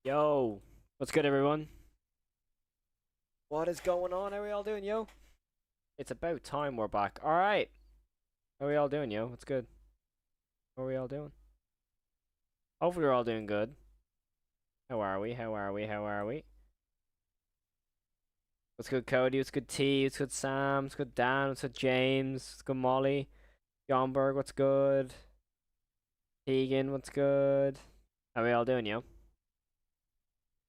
Yo, what's good, everyone? What is going on? How are we all doing, yo? It's about time we're back. All right, how are we all doing, yo? What's good? How are we all doing? Hopefully, we're all doing good. How are we? How are we? How are we? What's good, Cody? What's good, T? What's good, Sam? What's good, Dan? What's good, James? What's good, Molly? Jonberg, what's good? Tegan, what's good? How are we all doing, yo?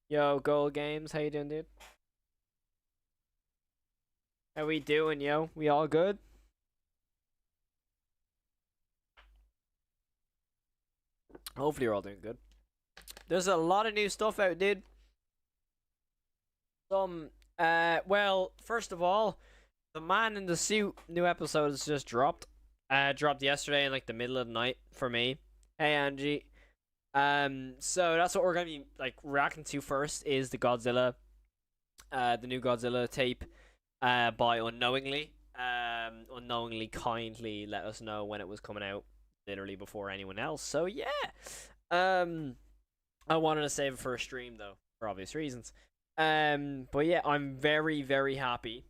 Yo, Gold Games, how you doing, dude? How we doing, yo? We all good? Hopefully, you're all doing good. There's a lot of new stuff out, dude. Well, first of all, the Man in the Suit new episode has just dropped. Dropped yesterday in like the middle of the night for me. Hey, Angie. So that's what we're gonna be like reacting to first is the new Godzilla tape, by Unknowingly. Unknowingly kindly let us know when it was coming out, literally before anyone else. So yeah. I wanted to save it for a stream though, for obvious reasons. But yeah, I'm very, very happy.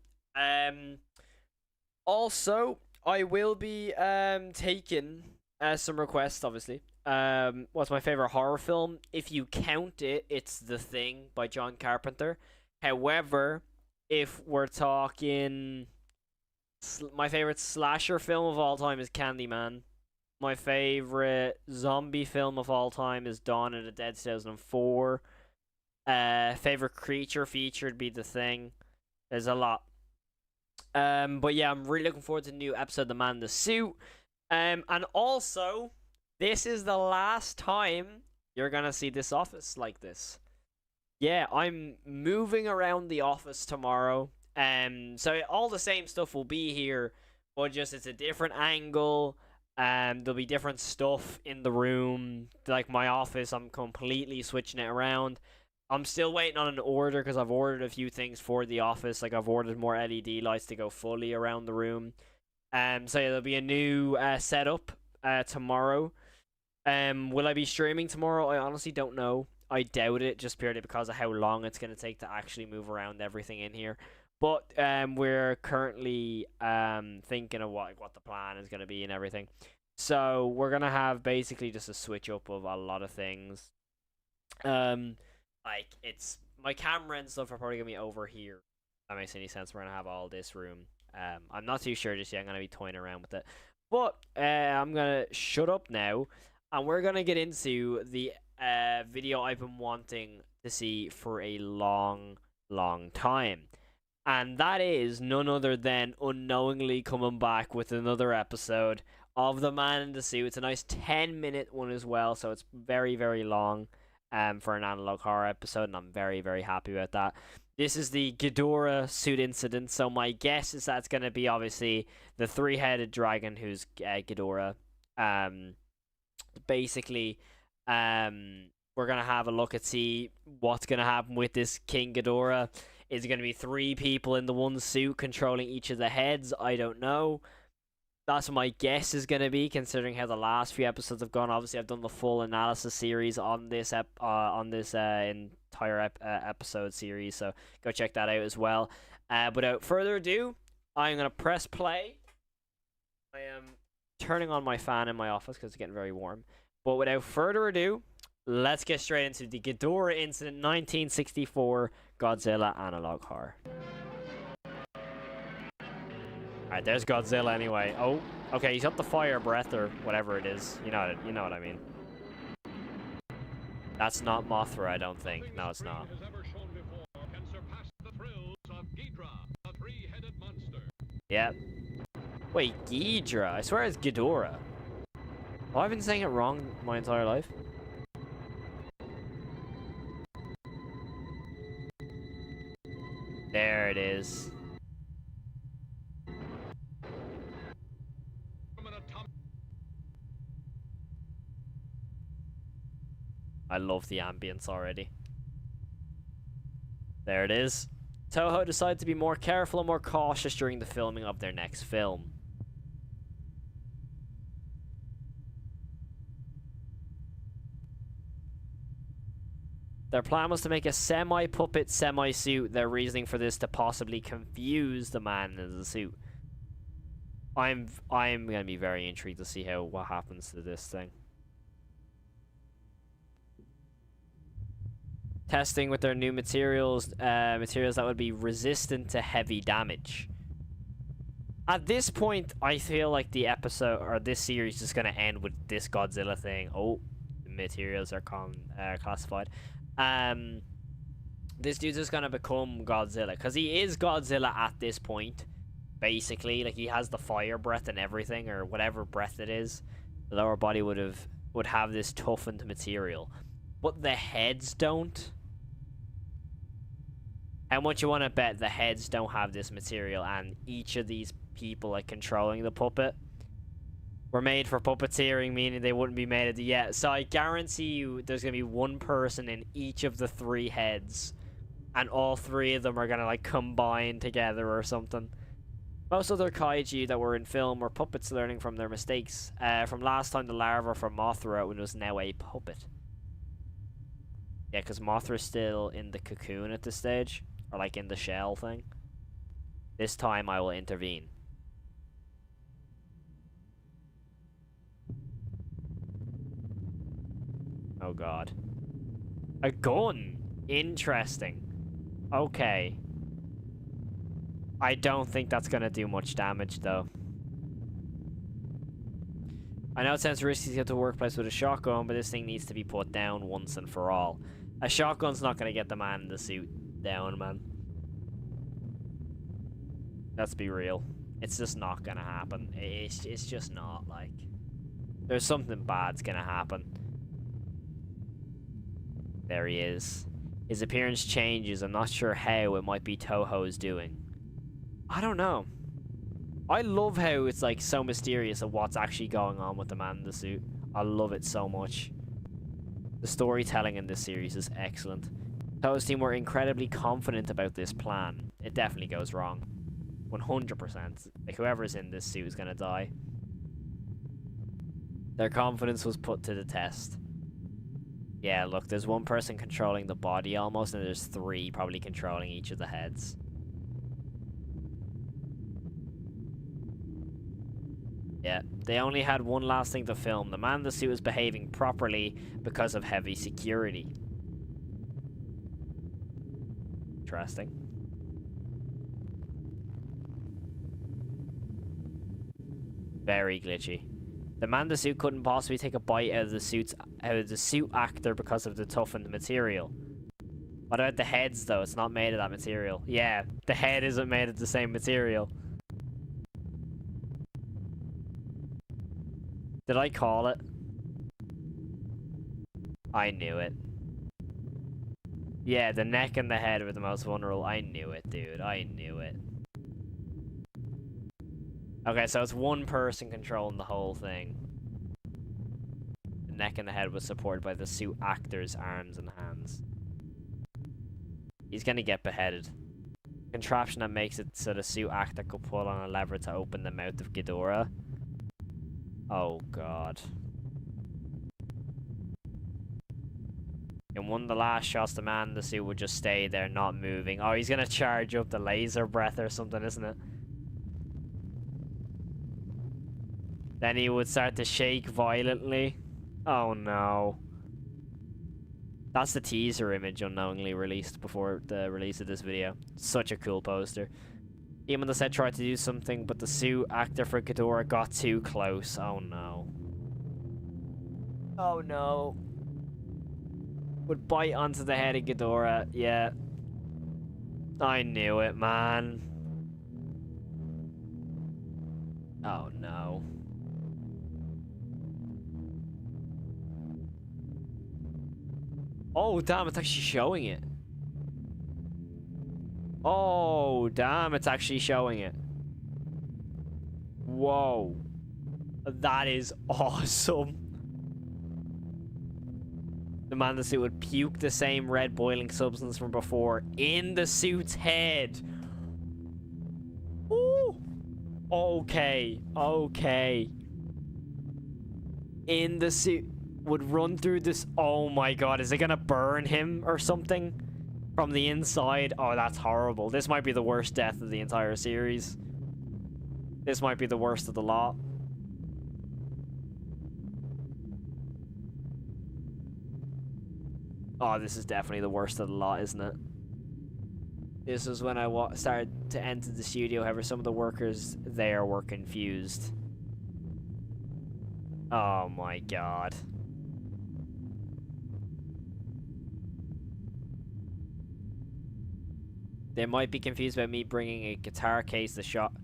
Also, I will be taking some requests, obviously. What's my favorite horror film? If you count it, it's The Thing by John Carpenter. However, if we're talking, my favorite slasher film of all time is Candyman. My favorite zombie film of all time is Dawn of the Dead 2004. Favorite creature featured be The Thing. There's a lot. But yeah, I'm really looking forward to the new episode of The Man in the Suit. And also, this is the last time you're gonna see this office like this. Yeah, I'm moving around the office tomorrow. So all the same stuff will be here, but just it's a different angle. There'll be different stuff in the room. Like my office, I'm completely switching it around. I'm still waiting on an order because I've ordered a few things for the office. Like I've ordered more LED lights to go fully around the room. So yeah, there'll be a new setup tomorrow. Will I be streaming tomorrow? I honestly don't know. I doubt it, just purely because of how long it's gonna take to actually move around everything in here. But we're currently thinking of what the plan is gonna be and everything. So we're gonna have basically just a switch up of a lot of things. Like it's my camera and stuff are probably gonna be over here. If that makes any sense. We're gonna have all this room. I'm not too sure just yet. I'm gonna be toying around with it. But I'm gonna shut up now, and we're gonna get into the video I've been wanting to see for a long, long time. And that is none other than Unknowingly coming back with another episode of The Man in the Suit. It's a nice 10-minute one as well, so it's very, very long for an analog horror episode, and I'm very, very happy about that. This is the Ghidorah suit incident, so my guess is that's going to be obviously the three-headed dragon who's Ghidorah. Basically, we're going to have a look at see what's going to happen with this King Ghidorah. Is it going to be three people in the one suit controlling each of the heads? I don't know. That's what my guess is going to be, considering how the last few episodes have gone. Obviously, I've done the full analysis series on this entire episode series, so go check that out as well. Without further ado, I'm going to press play. I am turning on my fan in my office because it's getting very warm. But without further ado, let's get straight into the Ghidorah Incident 1964 Godzilla Analog Horror. Alright, there's Godzilla anyway. Oh, okay, he's got the fire breath or whatever it is. You know what I mean. That's not Mothra, I don't think. No, it's not. Yep. Wait, Ghidra? I swear it's Ghidorah. Oh, I've been saying it wrong my entire life. There it is. I love the ambience already. There it is. Toho decided to be more careful and more cautious during the filming of their next film. Their plan was to make a semi-puppet, semi-suit. Their reasoning for this to possibly confuse the man in the suit. I'm gonna be very intrigued to see what happens to this thing. Testing with their new materials that would be resistant to heavy damage. At this point, I feel like the episode or this series is gonna end with this Godzilla thing. Oh, the materials are classified. This dude's just gonna become Godzilla because he is Godzilla at this point. Basically, like, he has the fire breath and everything, or whatever breath it is. The lower body would have this toughened material, but the heads don't. How much you want to bet the heads don't have this material, and each of these people, like, controlling the puppet were made for puppeteering, meaning they wouldn't be made yet. So I guarantee you there's gonna be one person in each of the 3 heads, and all 3 of them are gonna, like, combine together or something. Most other kaiju that were in film were puppets learning from their mistakes. From last time, the larva from Mothra was now a puppet. Yeah, because Mothra's still in the cocoon at this stage. Or, like, in the shell thing. This time, I will intervene. Oh, God. A gun! Interesting. Okay. I don't think that's gonna do much damage, though. I know it sounds risky to get to the workplace with a shotgun, but this thing needs to be put down once and for all. A shotgun's not gonna get the man in the suit down, man. Let's be real. It's just not gonna happen. It's just not, like... There's something bad's gonna happen. There he is. His appearance changes. I'm not sure how. It might be Toho's doing. I don't know. I love how it's, like, so mysterious of what's actually going on with the man in the suit. I love it so much. The storytelling in this series is excellent. Toho's team were incredibly confident about this plan. It definitely goes wrong. 100%. Like, whoever's in this suit is gonna die. Their confidence was put to the test. Yeah, look, there's one person controlling the body almost, and there's 3 probably controlling each of the heads. Yeah, they only had one last thing to film. The man in the suit was behaving properly because of heavy security. Interesting. Very glitchy. The man in the suit couldn't possibly take a bite out of the suit actor because of the toughened material. What about the heads, though? It's not made of that material. Yeah, the head isn't made of the same material. Did I call it? I knew it. Yeah, the neck and the head were the most vulnerable. I knew it, dude. I knew it. Okay, so it's one person controlling the whole thing. The neck and the head was supported by the suit actor's arms and hands. He's gonna get beheaded. Contraption that makes it so the suit actor could pull on a lever to open the mouth of Ghidorah. Oh, God. In one of the last shots, the man in the suit would just stay there, not moving. Oh, he's gonna charge up the laser breath or something, isn't it? Then he would start to shake violently. Oh, no. That's the teaser image unknowingly released before the release of this video. Such a cool poster. Team on the set tried to do something, but the suit actor for Ghidorah got too close. Oh, no. Oh, no. Would bite onto the head of Ghidorah. Yeah. I knew it, man. Oh, no. Oh, damn, it's actually showing it. Oh, damn, it's actually showing it. Whoa. That is awesome. The man in the suit would puke the same red boiling substance from before in the suit's head. Ooh. Okay. Okay. In the suit. would run through this. Oh my god, is it gonna burn him or something from the inside? Oh, that's horrible. This might be the worst death of the entire series. This might be the worst of the lot. Oh, this is definitely the worst of the lot, isn't it? This was when I started to enter the studio. However, some of the workers there were confused. Oh my god. They might be confused about me bringing a guitar case, the shotgun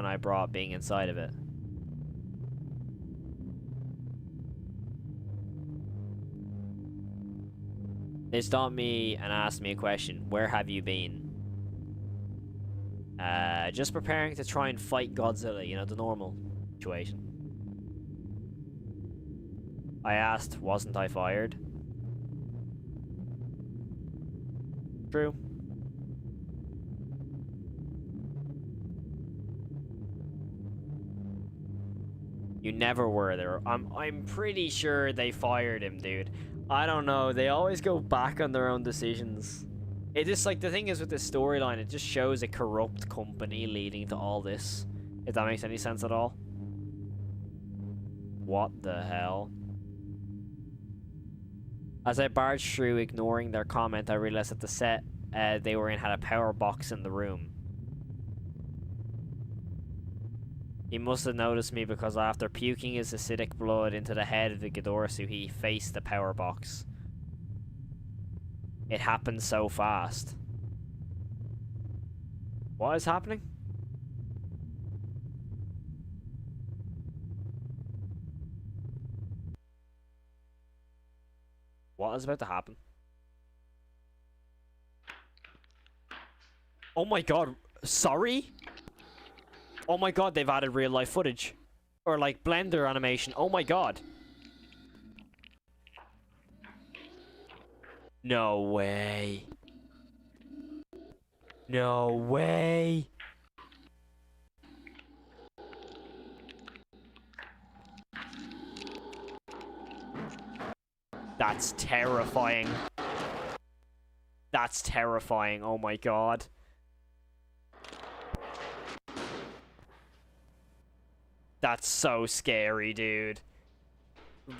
I brought being inside of it. They stopped me and asked me a question. Where have you been? Just preparing to try and fight Godzilla, you know, the normal situation. I asked, wasn't I fired? True. You never were there. I'm pretty sure they fired him, dude. I don't know. They always go back on their own decisions. It just, like, the thing is with this storyline, it just shows a corrupt company leading to all this. If that makes any sense at all. What the hell? As I barged through, ignoring their comment, I realized that the set they were in had a power box in the room. He must have noticed me because after puking his acidic blood into the head of the Ghidorah suit, he faced the power box. It happened so fast. What is happening? What is about to happen? Oh my god, sorry? Oh my god, they've added real life footage. Or like Blender animation. Oh my god. No way. No way. That's terrifying. That's terrifying. Oh my god. That's so scary, dude.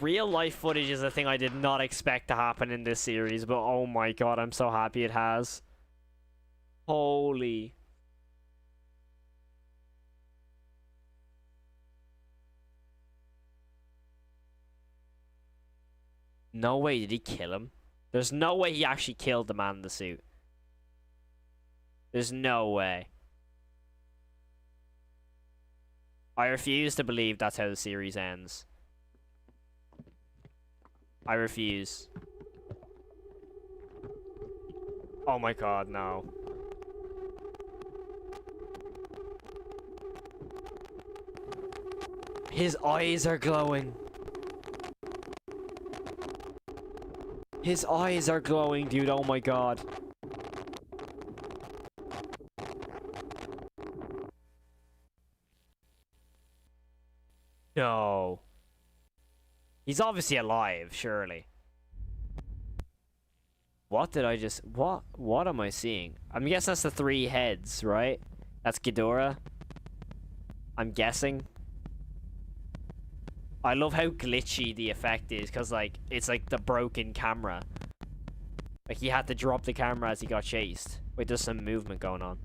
Real life footage is a thing I did not expect to happen in this series, but oh my god, I'm so happy it has. Holy. No way did he kill him. There's no way he actually killed the man in the suit. There's no way. I refuse to believe that's how the series ends. I refuse. Oh my god, no. His eyes are glowing. His eyes are glowing, dude. Oh my god. No. He's obviously alive, surely. What did I just... What am I seeing? I'm guessing that's the three heads, right? That's Ghidorah. I'm guessing. I love how glitchy the effect is, because, like, it's like the broken camera. Like, he had to drop the camera as he got chased. Wait, there's some movement going on.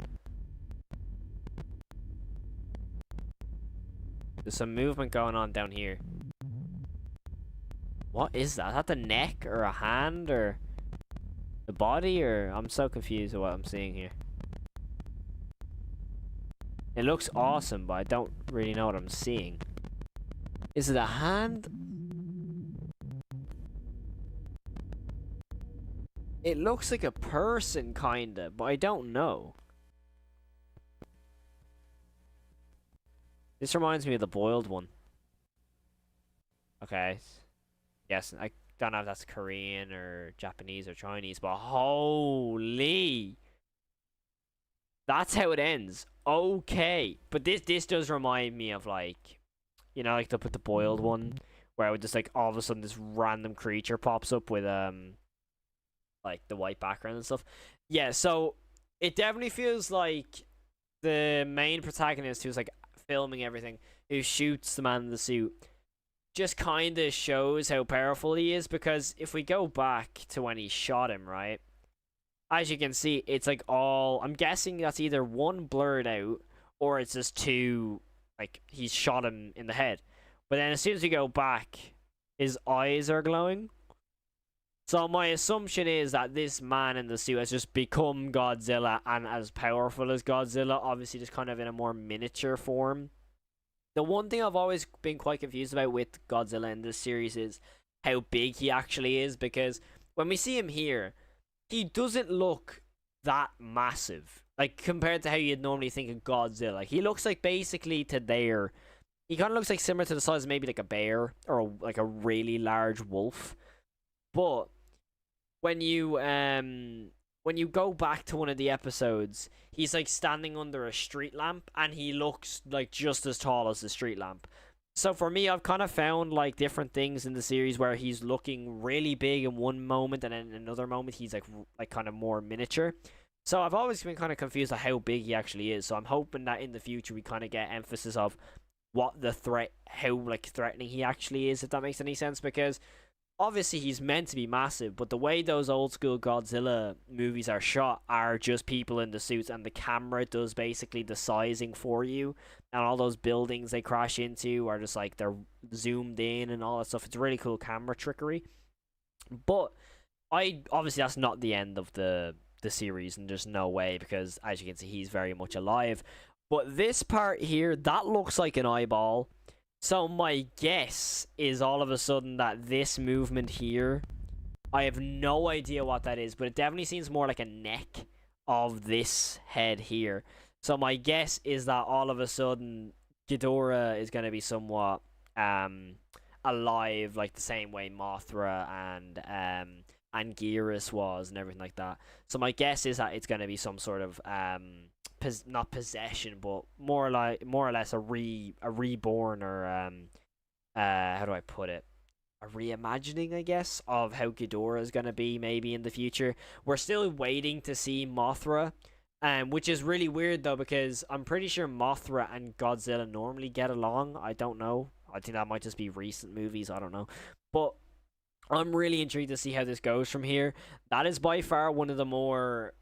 There's some movement going on down here. What is that? Is that the neck, or a hand, or the body, or... I'm so confused with what I'm seeing here. It looks awesome, but I don't really know what I'm seeing. Is it a hand? It looks like a person, kinda, but I don't know. This reminds me of the boiled one. Okay. Yes, I don't know if that's Korean or Japanese or Chinese, but holy... That's how it ends. Okay. But this does remind me of, like... You know, like the boiled one, where it would just like all of a sudden this random creature pops up with like the white background and stuff. Yeah, so it definitely feels like the main protagonist who's like filming everything, who shoots the man in the suit, just kind of shows how powerful he is, because if we go back to when he shot him, right? As you can see, it's like all, I'm guessing that's either one blurred out or it's just two, like he's shot him in the head. But then as soon as we go back, his eyes are glowing. So my assumption is that this man in the suit has just become Godzilla and as powerful as Godzilla, obviously just kind of in a more miniature form. The one thing I've always been quite confused about with Godzilla in this series is how big he actually is, because when we see him here, he doesn't look that massive. Like, compared to how you'd normally think of Godzilla. He looks like basically to there. He kind of looks like similar to the size of maybe like a bear or like a really large wolf. But when you go back to one of the episodes, he's like standing under a street lamp and he looks like just as tall as the street lamp. So for me, I've kind of found like different things in the series where he's looking really big in one moment and then in another moment he's like kind of more miniature. So I've always been kind of confused at how big he actually is. So I'm hoping that in the future we kind of get emphasis of what the threat, how like threatening he actually is, if that makes any sense, because obviously he's meant to be massive, but the way those old school Godzilla movies are shot are just people in the suits, and the camera does basically the sizing for you, and all those buildings they crash into are just like they're zoomed in and all that stuff. It's really cool camera trickery. But obviously that's not the end of the series, and there's no way, because as you can see he's very much alive. But this part here, that looks like an eyeball. So my guess is all of a sudden that this movement here, I have no idea what that is, but it definitely seems more like a neck of this head here. So my guess is that all of a sudden Ghidorah is going to be somewhat alive, like the same way Mothra and Anguirus was and everything like that. So my guess is that it's going to be some sort of not possession, but more or less a reborn, or how do I put it? A reimagining, I guess, of how Ghidorah is gonna be maybe in the future. We're still waiting to see Mothra, which is really weird though, because I'm pretty sure Mothra and Godzilla normally get along. I don't know. I think that might just be recent movies. I don't know, but I'm really intrigued to see how this goes from here. That is by far one of the more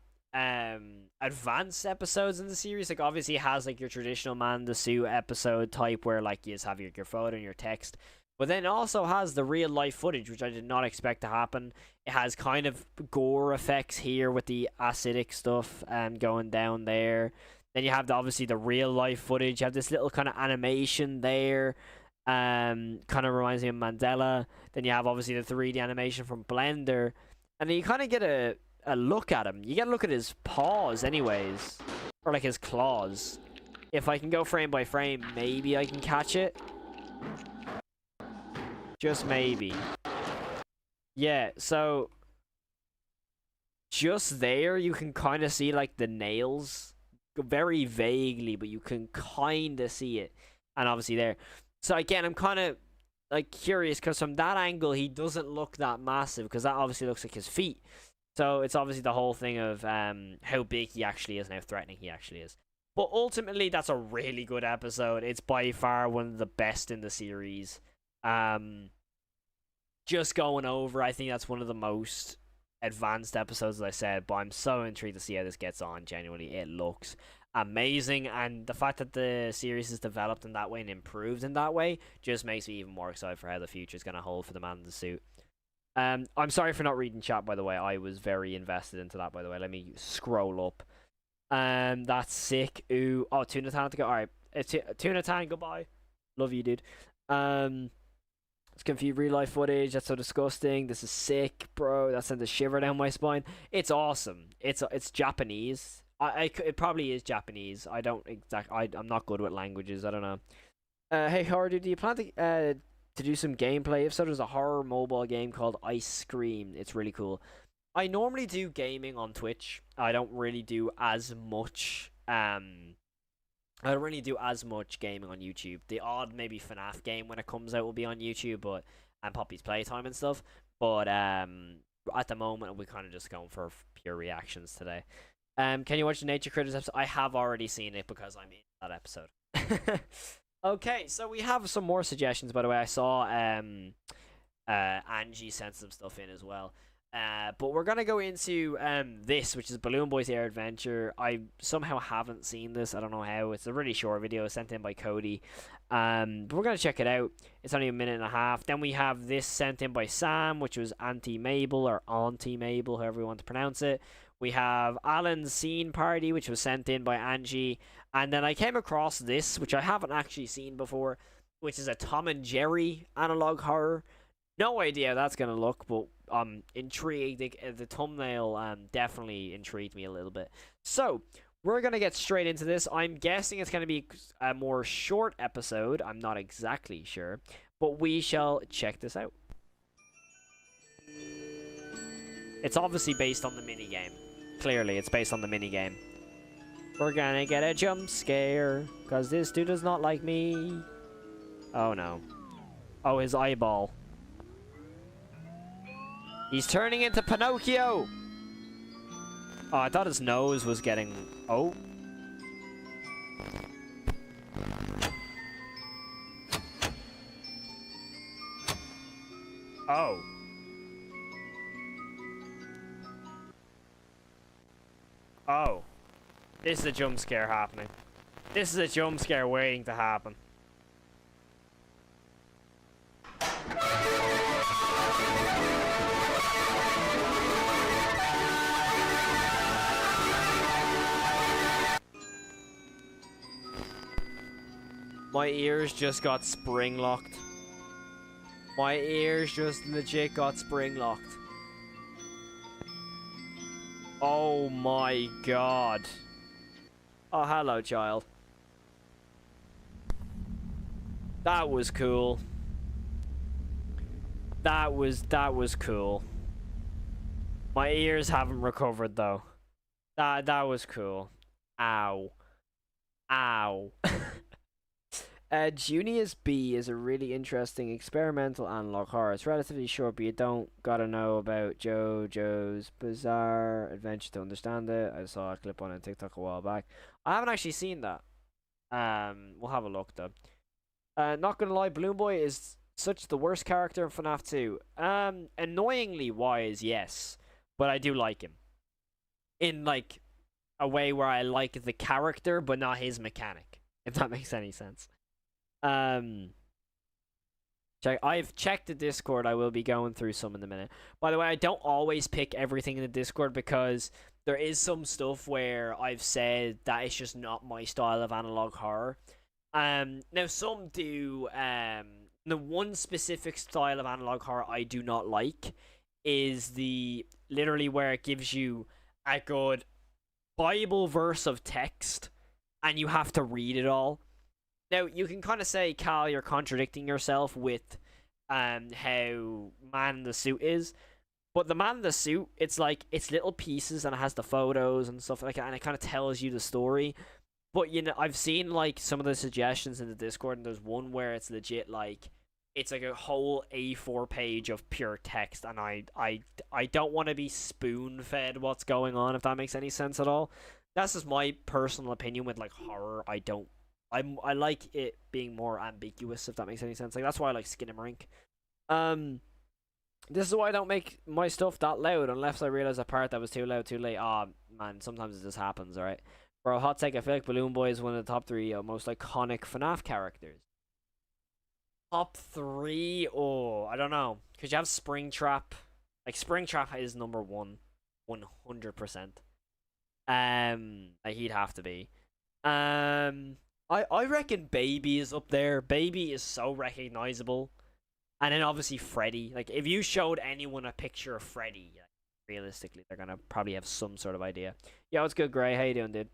advanced episodes in the series. Like, obviously it has like your traditional man in the suit episode type where like you just have your photo and your text, but then it also has the real life footage, which I did not expect to happen. It has kind of gore effects here with the acidic stuff going down there. Then you have obviously the real life footage. You have this little kind of animation there, kind of reminds me of Mandela. Then you have obviously the 3D animation from Blender, and then you kind of get a look at him. You get a look at his paws anyways, or like his claws. If I can go frame by frame, maybe I can catch it. Just maybe. Yeah, so just there you can kind of see like the nails very vaguely, but you can kind of see it. And obviously there. So again, I'm kind of like curious, because from that angle he doesn't look that massive, because that obviously looks like his feet. So it's obviously the whole thing of how big he actually is and how threatening he actually is. But ultimately, that's a really good episode. It's by far one of the best in the series. Just going over, I think that's one of the most advanced episodes, as I said. But I'm so intrigued to see how this gets on. Genuinely, it looks amazing. And the fact that the series is developed in that way and improved in that way just makes me even more excited for how the future is going to hold for the man in the suit. I'm sorry for not reading chat, by the way. I was very invested into that, by the way. Let me scroll up. That's sick. Ooh. Oh, Tuna Tan to go. Alright. Tuna Tan, goodbye. Love you, dude. It's confused real life footage. That's so disgusting. This is sick, bro. That sends a shiver down my spine. It's awesome. It's Japanese. It probably is Japanese. I don't I'm not good with languages. I don't know. Hey, Hardy, do you plan to do some gameplay? If so, there's a horror mobile game called Ice Cream. It's really cool. I normally do gaming on Twitch. I don't really do as much I don't really do as much gaming on YouTube. The odd maybe Fnaf game when it comes out will be on YouTube, but and Poppy's Playtime and stuff. But at the moment we're kind of just going for pure reactions today. Can you watch the Nature Critters episode? I have already seen it because I'm in that episode. Okay, so we have some more suggestions. By the way, I saw Angie sent some stuff in as well. But we're gonna go into this, which is Balloon Boy's Air Adventure. I somehow haven't seen this. I don't know how. It's a really short video sent in by Cody. But we're gonna check it out. It's only a minute and a half. Then we have this sent in by Sam, which was Auntie Mabel or Auntie Mabel, however you want to pronounce it. We have Alan's Scene Party, which was sent in by Angie. And then I came across this, which I haven't actually seen before, which is a Tom and Jerry analog horror. No idea how that's going to look, but I'm intrigued. The thumbnail definitely intrigued me a little bit. So, we're going to get straight into this. I'm guessing it's going to be a more short episode. I'm not exactly sure, but we shall check this out. It's obviously based on the minigame. Clearly, it's based on the minigame. We're gonna get a jump scare, because this dude does not like me. Oh no. Oh, his eyeball. He's turning into Pinocchio! Oh, I thought his nose was getting... Oh. Oh. Oh. This is a jump scare happening. This is a jump scare waiting to happen. My ears just got spring locked. My ears just legit got spring locked. Oh my god. Oh, hello, child. That was cool. That was cool. My ears haven't recovered though. That was cool. Ow. Ow. Junius B is a really interesting experimental analog horror. It's relatively short, but you don't gotta know about JoJo's Bizarre Adventure to understand it. I saw a clip on it on TikTok a while back. I haven't actually seen that. We'll have a look though. Not gonna lie, Balloon Boy is such the worst character in FNAF 2. Annoyingly wise, yes, but I do like him. In like a way where I like the character, but not his mechanic. If that makes any sense. I've checked the Discord. I will be going through some in a minute. By the way, I don't always pick everything in the Discord because there is some stuff where I've said that it's just not my style of analog horror. Now some do. The one specific style of analog horror I do not like is the literally where it gives you a good Bible verse of text and you have to read it all. Now, you can kind of say, Cal, you're contradicting yourself with how Man in the Suit is. But the Man in the Suit, it's like, it's little pieces and it has the photos and stuff like that, and it kind of tells you the story. But, you know, I've seen, like, some of the suggestions in the Discord, and there's one where it's legit, like, it's like a whole A4 page of pure text, and I don't want to be spoon-fed what's going on, if that makes any sense at all. That's just my personal opinion with, like, horror. I like it being more ambiguous, if that makes any sense. Like, that's why I like Skinamarink. This is why I don't make my stuff that loud unless I realize a part that was too loud too late. Ah, man, sometimes it just happens, alright? For a hot take, I feel like Balloon Boy is one of the top 3 most iconic FNAF characters. Top 3? Oh, I don't know. Because you have Springtrap. Like, Springtrap is number 1. 100%. Like, he'd have to be. I reckon Baby is up there. Baby is so recognizable. And then obviously Freddy. Like, if you showed anyone a picture of Freddy, like, realistically, they're gonna probably have some sort of idea. Yo, what's good, Gray? How you doing, dude?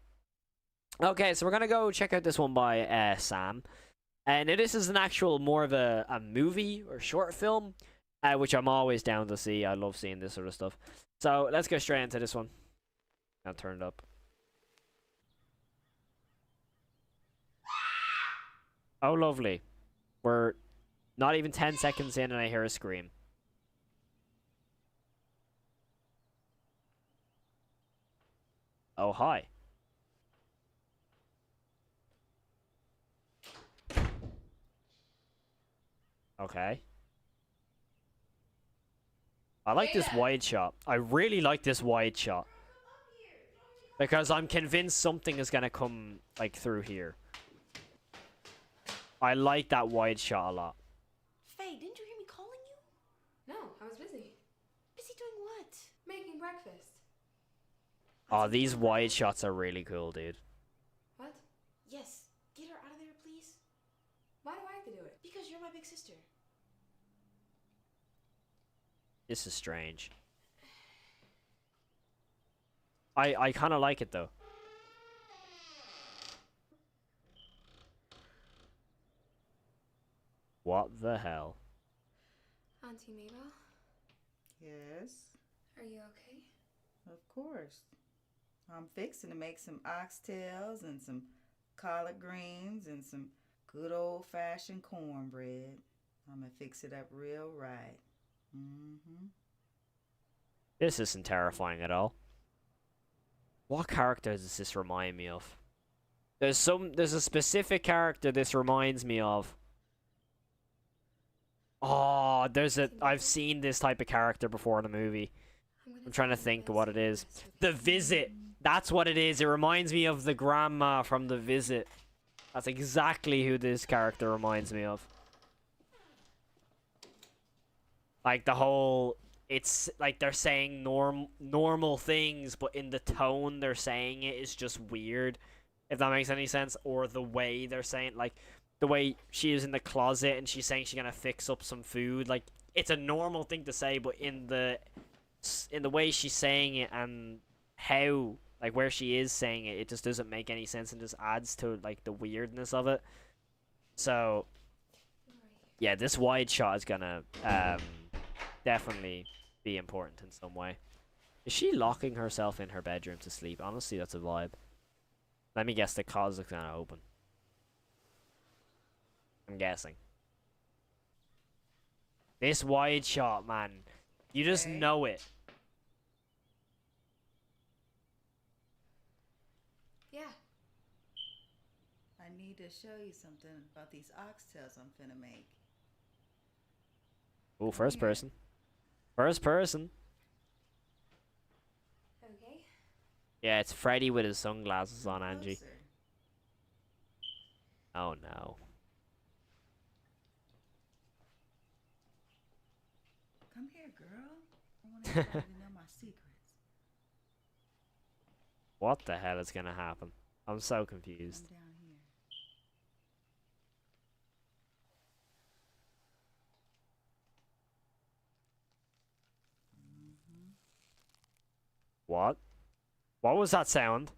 Okay, so we're gonna go check out this one by Sam. And this is an actual more of a movie or short film, which I'm always down to see. I love seeing this sort of stuff. So let's go straight into this one. I'll turn it up. Oh, lovely. We're not even 10 seconds in and I hear a scream. Oh, hi. Okay. I like this wide shot. I really like this wide shot. Because I'm convinced something is gonna come, like, through here. I like that wide shot a lot. Faye, didn't you hear me calling you? No, I was busy. Busy doing what? Making breakfast. Oh, these wide shots are really cool, dude. What? Yes. Get her out of there, please. Why do I have to do it? Because you're my big sister. This is strange. I kind of like it, though. What the hell? Auntie Mabel, Yes, are you okay? of course. I'm fixing to make some oxtails and some collard greens and some good old-fashioned cornbread. I'm gonna fix it up real right. Mm-hmm. This isn't terrifying at all. What character does this remind me of? There's a specific character this reminds me of. Oh, I've seen this type of character before in a movie. I'm trying to think of what it is. The Visit. That's what it is. It reminds me of the grandma from The Visit. That's exactly who this character reminds me of. Like the whole, it's like they're saying normal things, but in the tone they're saying it is just weird. If that makes any sense, or the way they're saying, like the way she is in the closet and she's saying she's gonna fix up some food. Like it's a normal thing to say, but in the way she's saying it and how, like where she is saying it, it just doesn't make any sense and just adds to like the weirdness of it. So yeah, this wide shot is gonna definitely be important in some way. Is she locking herself in her bedroom to sleep? Honestly, that's a vibe. Let me guess, the closet's gonna open. I'm guessing. This wide shot, man. You just Okay. know it. Yeah. I need to show you something about these oxtails I'm finna make. Oh, first person. First person. Okay. Yeah, it's Freddy with his sunglasses on, Angie. Closer. Oh no. Come here, girl. I want everybody to know my secrets. What the hell is gonna happen? I'm so confused. Come down here. What? What was that sound?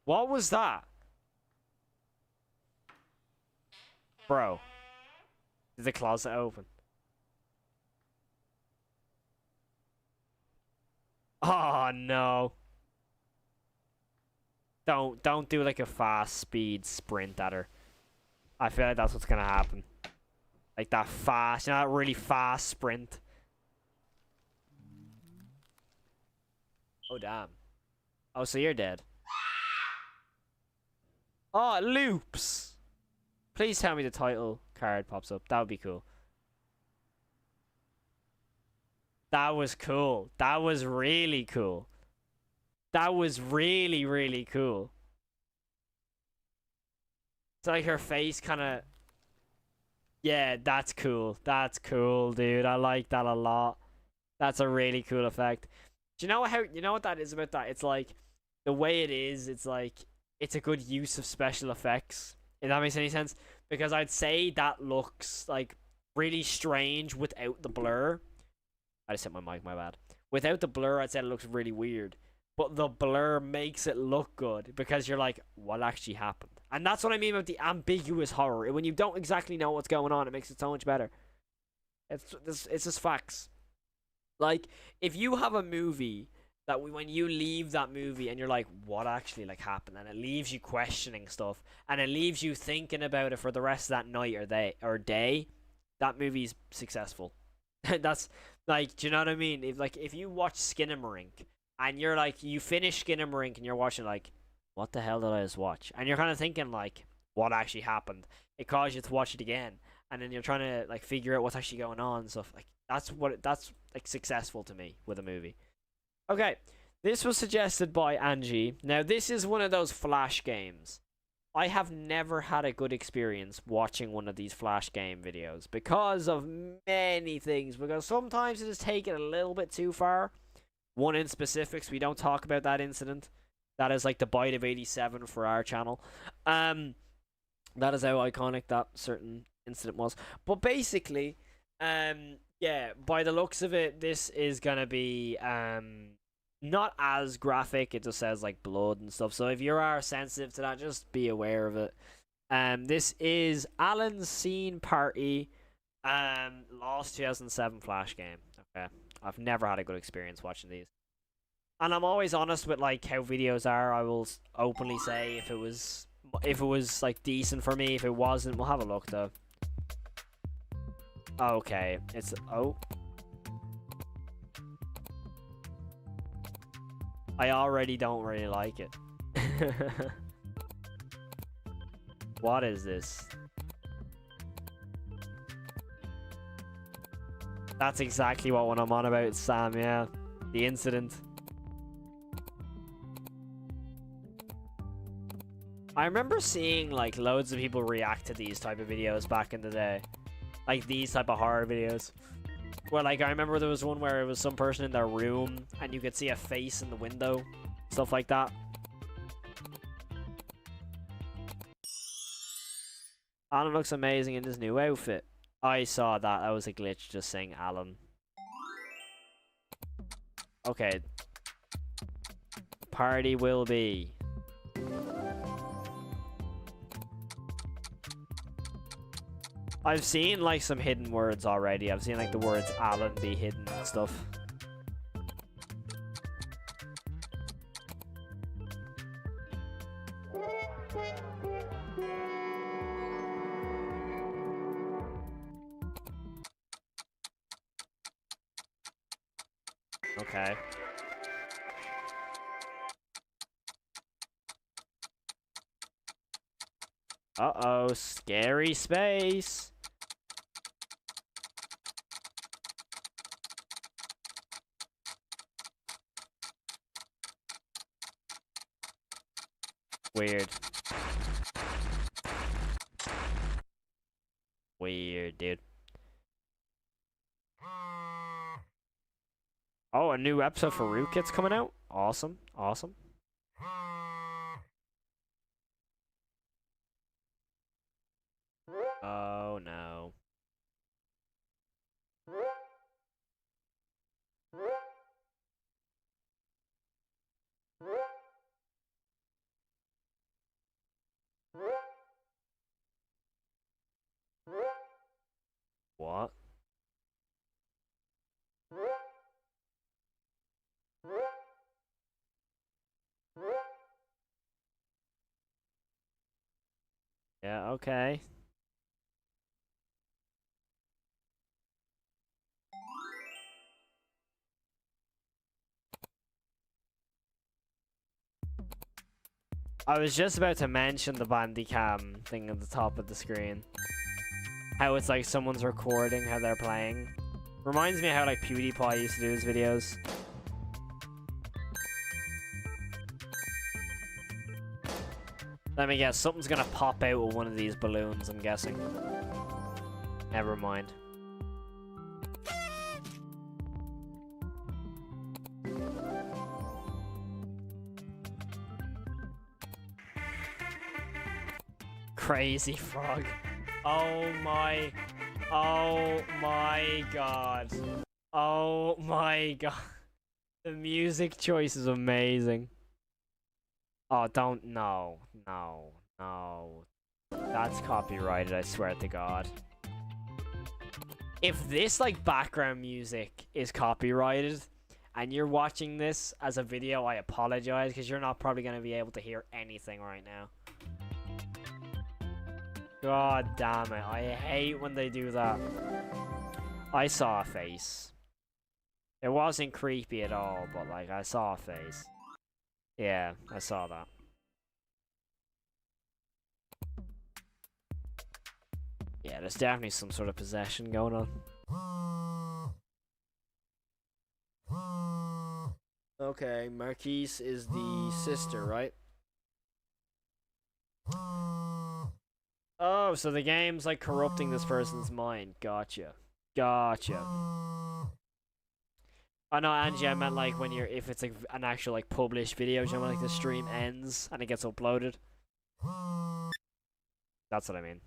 What was that? Bro. Did the closet open? Oh no. Don't do like a fast speed sprint at her. I feel like that's what's gonna happen. Like that fast, you know, that really fast sprint. Oh damn. Oh, so you're dead. Oh, it loops. Please tell me the title card pops up. That would be cool. That was cool. That was really cool. That was really, really cool. It's like her face kind of... Yeah, that's cool. That's cool, dude. I like that a lot. That's a really cool effect. Do you know how... You know what that is about that? It's like... The way it is, it's like... It's a good use of special effects. If that makes any sense. Because I'd say that looks, like, really strange without the blur. I just hit my mic, my bad. Without the blur, I'd say it looks really weird. But the blur makes it look good because you're like, what actually happened? And that's what I mean about the ambiguous horror. When you don't exactly know what's going on, it makes it so much better. It's just facts. Like, if you have a movie that when you leave that movie and you're like, what actually like happened, and it leaves you questioning stuff, and it leaves you thinking about it for the rest of that night or day, that movie's successful. That's like, do you know what I mean? If you watch Skinamarink and you're like, you finish Skinamarink and you're watching like, what the hell did I just watch? And you're kind of thinking like, what actually happened? It caused you to watch it again, and then you're trying to like figure out what's actually going on and stuff. Like that's like successful to me with a movie. Okay, this was suggested by Angie. Now this is one of those Flash games. I have never had a good experience watching one of these Flash game videos because of many things. Because sometimes it is taken a little bit too far. One in specifics, we don't talk about that incident. That is like the bite of 87 for our channel. That is how iconic that certain incident was. But basically, yeah, by the looks of it, this is gonna be not as graphic. It just says like blood and stuff. So if you are sensitive to that, just be aware of it. This is Alan's Scene Party, Lost 2007 Flash game. Okay, I've never had a good experience watching these, and I'm always honest with like how videos are. I will openly say if it was like decent for me. If it wasn't, we'll have a look though. Okay, it's I already don't really like it. What is this? That's exactly what I'm on about, Sam, yeah. The incident. I remember seeing like loads of people react to these type of videos back in the day. Like these type of horror videos. Where like I remember there was one where it was some person in their room and you could see a face in the window. Stuff like that. Alan looks amazing in his new outfit. I saw that. That was a glitch just saying Alan. Okay. Party will be. I've seen like some hidden words already. I've seen like the words Alan be hidden and stuff. Okay. Uh-oh, scary space. Weird. Weird, dude. Oh, a new episode for Rootkit's coming out? Awesome, awesome. Oh, no. What? Yeah, okay. I was just about to mention the Bandicam thing at the top of the screen. How it's like someone's recording how they're playing. Reminds me of how like PewDiePie used to do his videos. Let me guess, something's gonna pop out with one of these balloons, I'm guessing. Never mind. Crazy frog. Oh my god. Oh my god. The music choice is amazing. Oh, don't, no. That's copyrighted, I swear to God. If this, like, background music is copyrighted, and you're watching this as a video, I apologize because you're not probably going to be able to hear anything right now. God damn it. I hate when they do that. I saw a face. It wasn't creepy at all, but like I saw a face. Yeah, I saw that. Yeah, there's definitely some sort of possession going on. Okay, Marquise is the sister, right? Oh, so the game's like corrupting this person's mind. Gotcha. Gotcha. Oh no, Angie, I meant like when if it's like an actual like published video, you know, like the stream ends and it gets uploaded. That's what I mean.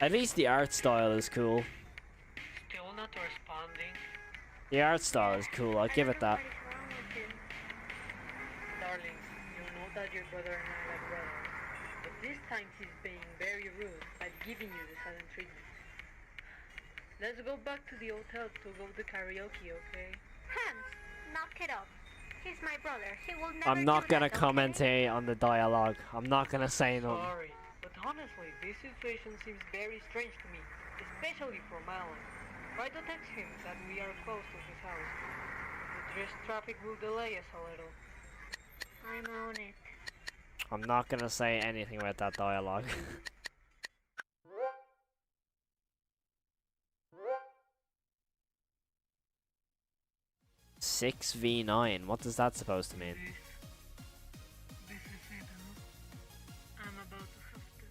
At least the art style is cool. Still not responding. The art style is cool, I'll give it that. Darlings, you know that your brother and I like brothers. But this time he's being very rude by giving you the silent treatment. Let's go back to the hotel to go to karaoke, okay? Hans, knock it off. He's my brother. He will never I'm not do gonna that, commentate on the dialogue. I'm not gonna say nothing. Sorry, but honestly, this situation seems very strange to me, especially from Alan. Try to text him that we are close to his house. The traffic will delay us a little. I'm on it. I'm not gonna say anything about that dialogue. 6v9. What does that supposed to mean? This is it, huh? I'm about to have the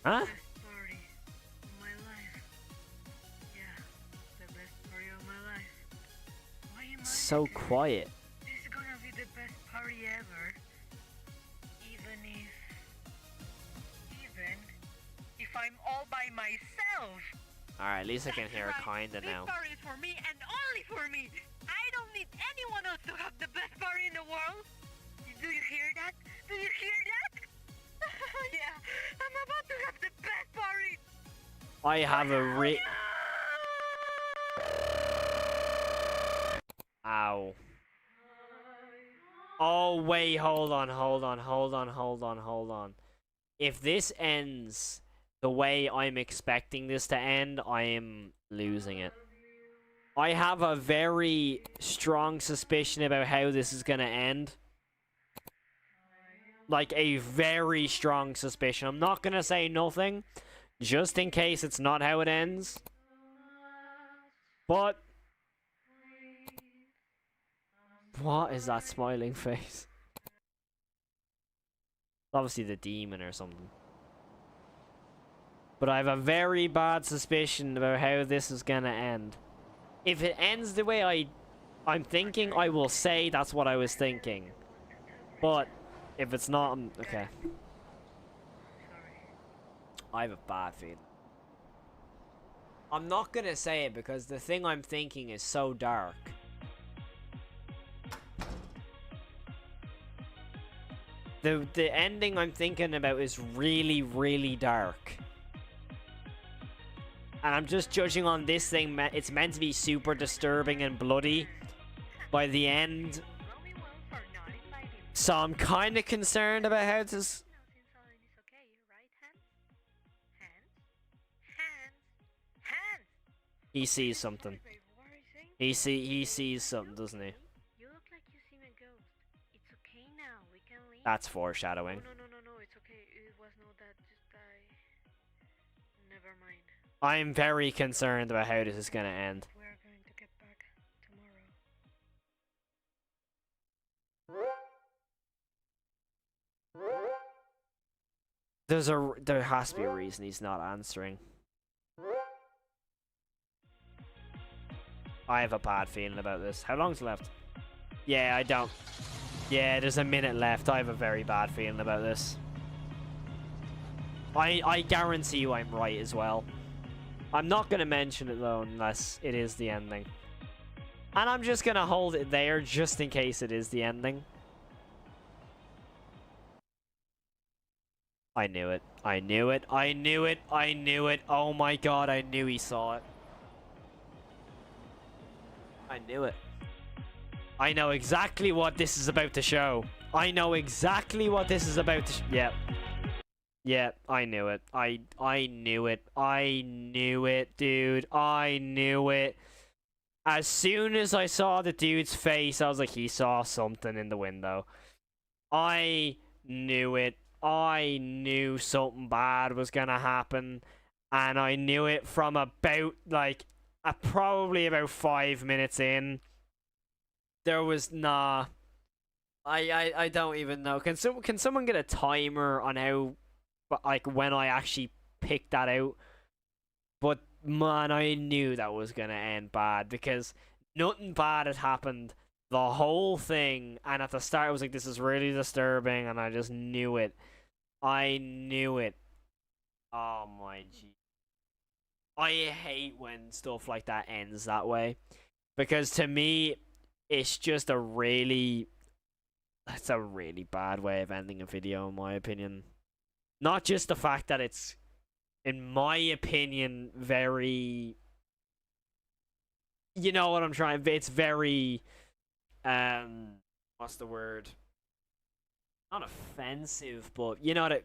Huh? best party of my life. Yeah, the best party of my life. Why am I So quiet. This is gonna be the best party ever. Even if I'm all by myself. Alright, at least I can hear it Right. kinda now. This party is for me and only for me. I don't need anyone else to have the best party in the world. Do you hear that? Do you hear that? Yeah, I'm about to have the best party. I have a Ow. Oh, wait, hold on. If this ends the way I'm expecting this to end, I am losing it. I have a very strong suspicion about how this is gonna end. Like, a very strong suspicion. I'm not gonna say nothing, just in case it's not how it ends. But... what is that smiling face? Obviously the demon or something. But I have a very bad suspicion about how this is gonna end. If it ends the way I'm thinking, I will say that's what I was thinking. But if it's not, okay. I have a bad feeling. I'm not gonna say it because the thing I'm thinking is so dark. The ending I'm thinking about is really, really dark. And I'm just judging on this thing, it's meant to be super disturbing and bloody by the end. So I'm kind of concerned about how this... He sees something. He sees something, doesn't he? You look like you seen a ghost. It's okay now. We can leave. That's foreshadowing. No, it's okay. It was not that, just never mind. I'm very concerned about how this is going to end. We're going to get back tomorrow. There has to be a reason he's not answering. I have a bad feeling about this. How long's left? Yeah, I don't. Yeah, there's a minute left. I have a very bad feeling about this. I guarantee you I'm right as well. I'm not going to mention it though unless it is the ending. And I'm just going to hold it there just in case it is the ending. I knew it. I knew it. I knew it. I knew it. Oh my god, I knew he saw it. I knew it. I know exactly what this is about to show. I know exactly what this is about to yeah. Yeah, I knew it. I knew it. I knew it, dude. I knew it. As soon as I saw the dude's face, I was like, he saw something in the window. I knew it. I knew something bad was gonna happen. And I knew it from about, like, probably about 5 minutes in. There was, nah. I don't even know. Can someone get a timer on how, like, when I actually picked that out? But man, I knew that was gonna end bad because nothing bad had happened the whole thing, and at the start I was like, this is really disturbing, and I just knew it. I knew it. Oh my gee. I hate when stuff like that ends that way. Because to me, it's just a really bad way of ending a video, in my opinion. Not just the fact that it's, in my opinion, very, you know what I'm trying, it's very, what's the word? Not offensive, but you know what,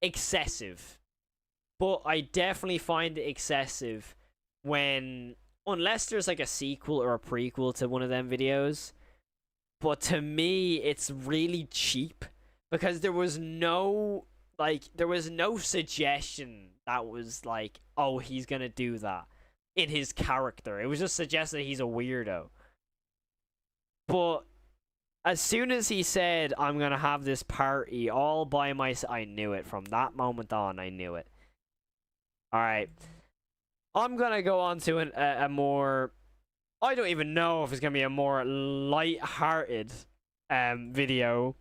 excessive. But I definitely find it excessive when, unless there's like a sequel or a prequel to one of them videos. But to me, it's really cheap because there was no suggestion that was like, oh, he's gonna do that in his character. It was just suggested he's a weirdo. But as soon as he said, I'm gonna have this party all by myself, I knew it. From that moment on, I knew it. Alright. I'm gonna go on to a more, I don't even know if it's gonna be a more light-hearted video,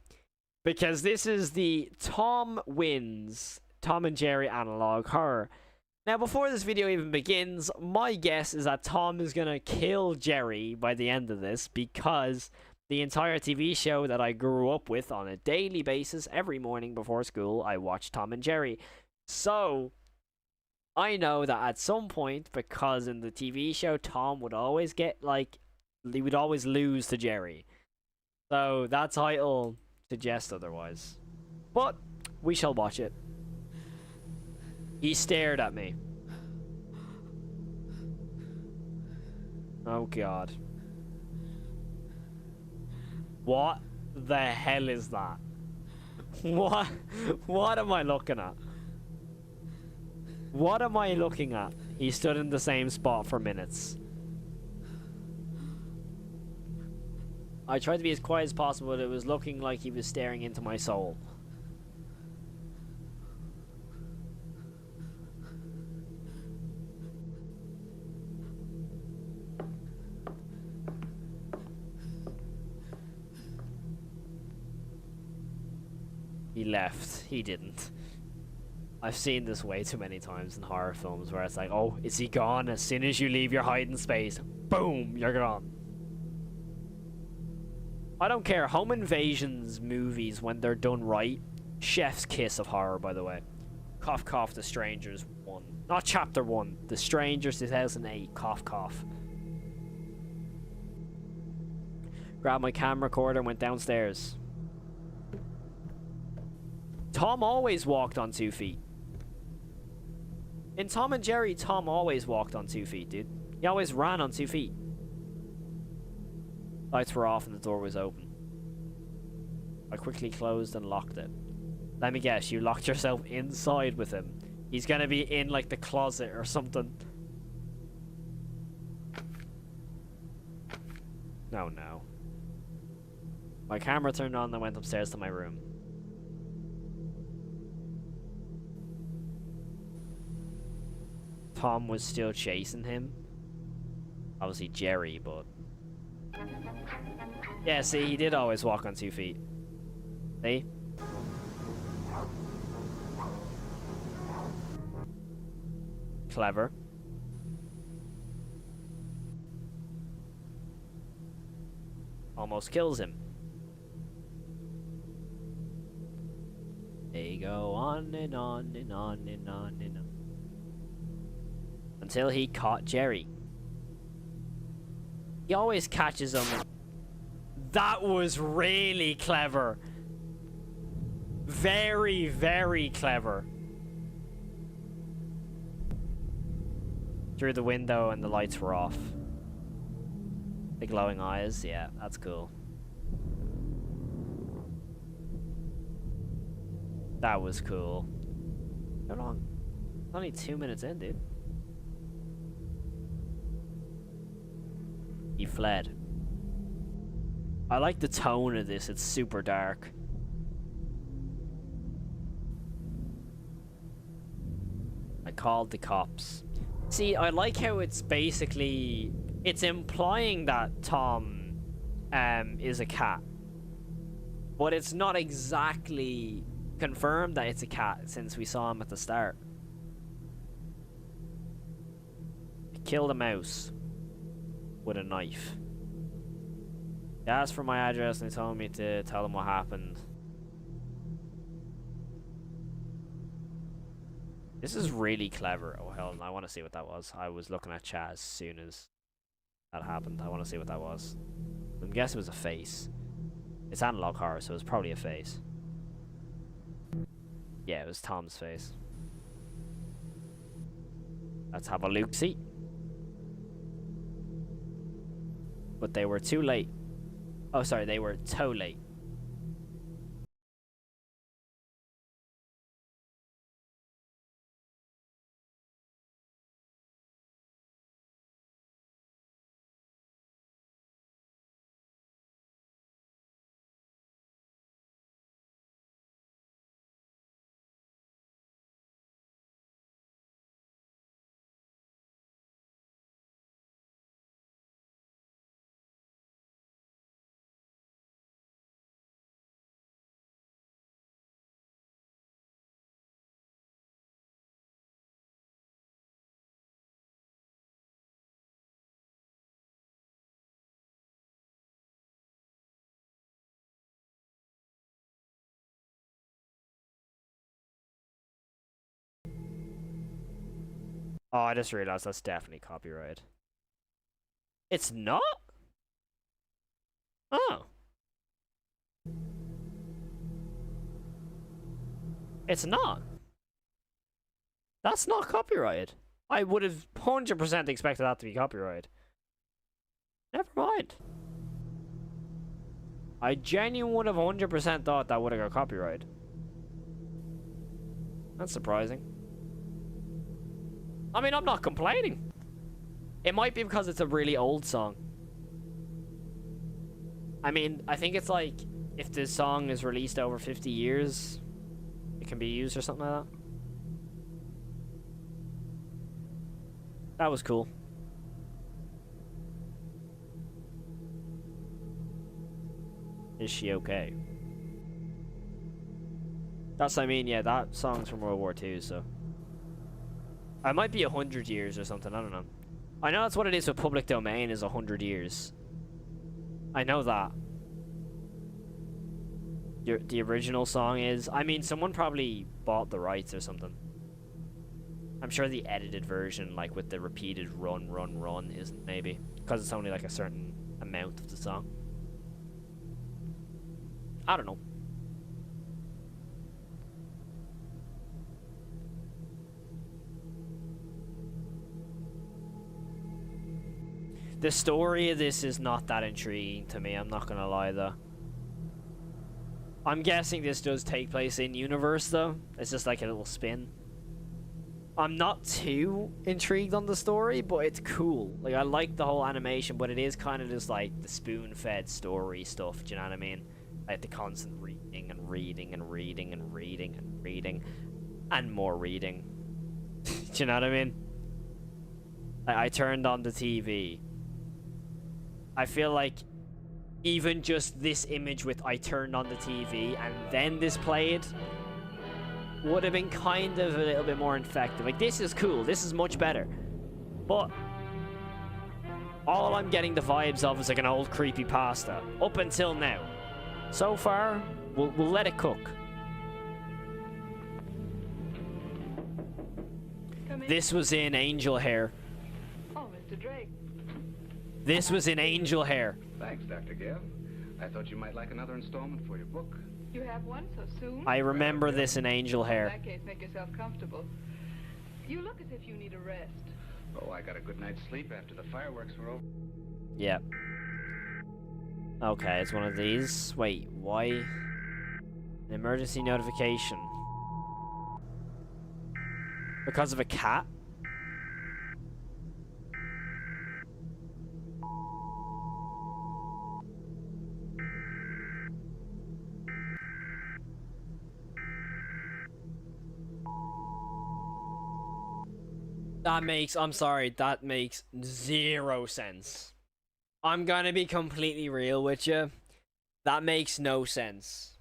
because this is the Tom Wins Tom and Jerry analog horror. Now, before this video even begins, my guess is that Tom is gonna kill Jerry by the end of this, because the entire TV show that I grew up with on a daily basis, every morning before school, I watched Tom and Jerry. So I know that at some point, because in the TV show, Tom would always get, like, he would always lose to Jerry. So that title suggests otherwise. But we shall watch it. He stared at me. Oh god. What the hell is that? What am I looking at? What am I looking at? He stood in the same spot for minutes. I tried to be as quiet as possible, but it was looking like he was staring into my soul. He left. He didn't. I've seen this way too many times in horror films where it's like, oh, is he gone? As soon as you leave your hiding space, boom, you're gone. I don't care. Home invasions movies, when they're done right, chef's kiss of horror, by the way. Cough cough, The Strangers 1. Not Chapter 1. The Strangers 2008. Cough cough. Grabbed my camera recorder and went downstairs. Tom always walked on 2 feet. In Tom and Jerry, Tom always walked on 2 feet, dude. He always ran on 2 feet. Lights were off and the door was open. I quickly closed and locked it. Let me guess, you locked yourself inside with him. He's gonna be in, like, the closet or something. No, no. My camera turned on and I went upstairs to my room. Tom was still chasing him. Obviously Jerry, but... yeah, see, he did always walk on 2 feet. See? Clever. Almost kills him. They go on and on and on and on and on. Until he caught Jerry. He always catches him. That was really clever. Very, very clever. Through the window and the lights were off. The glowing eyes, yeah, that's cool. That was cool. How long? Only 2 minutes in, dude. He fled. I like the tone of this, it's super dark. I called the cops. See, I like how it's basically... It's implying that Tom is a cat. But it's not exactly confirmed that it's a cat since we saw him at the start. He killed a mouse with a knife. He asked for my address and he told me to tell him what happened. This is really clever. Oh hell, I want to see what that was. I was looking at chat as soon as that happened. I want to see what that was. I'm guessing it was a face. It's analog horror, so it was probably a face. Yeah, it was Tom's face. Let's have a look-see. But they were too late. Oh, sorry, they were too late. Oh, I just realized that's definitely copyright. It's not? Oh. It's not. That's not copyrighted. I would have 100% expected that to be copyrighted. Never mind. I genuinely would have 100% thought that would have got copyrighted. That's surprising. I mean, I'm not complaining. It might be because it's a really old song. I mean, I think it's like, if this song is released over 50 years, it can be used or something like that. That was cool. Is she okay? That's what I mean, yeah, that song's from World War II, so... I might be 100 years or something, I don't know. I know that's what it is with public domain, is 100 years. I know that. The original song is... I mean, someone probably bought the rights or something. I'm sure the edited version, like with the repeated run, run, run, isn't maybe. Because it's only like a certain amount of the song. I don't know. The story of this is not that intriguing to me, I'm not gonna lie though. I'm guessing this does take place in universe though. It's just like a little spin. I'm not too intrigued on the story, but it's cool. Like, I like the whole animation, but it is kind of just like the spoon-fed story stuff, do you know what I mean? Like the constant reading and reading and reading and reading and reading and more reading. Do you know what I mean? I turned on the TV. I feel like even just this image with I turned on the TV and then this played would have been kind of a little bit more effective. Like, this is cool. This is much better. But all I'm getting the vibes of is like an old creepy pasta up until now. So far, we'll let it cook. This was in Angel Hair. Oh, Mr. Drake. This was in Angel Hair. Thanks, Dr. Gale. I thought you might like another installment for your book. You have one so soon? I remember this in Angel In Hair. that case, make yourself comfortable. You look as if you need a rest. Oh, I got a good night's sleep after the fireworks were over. Yep. Okay, it's one of these. Wait, why? An emergency notification. Because of a cat? I'm sorry, that makes zero sense. I'm gonna be completely real with you. That makes no sense.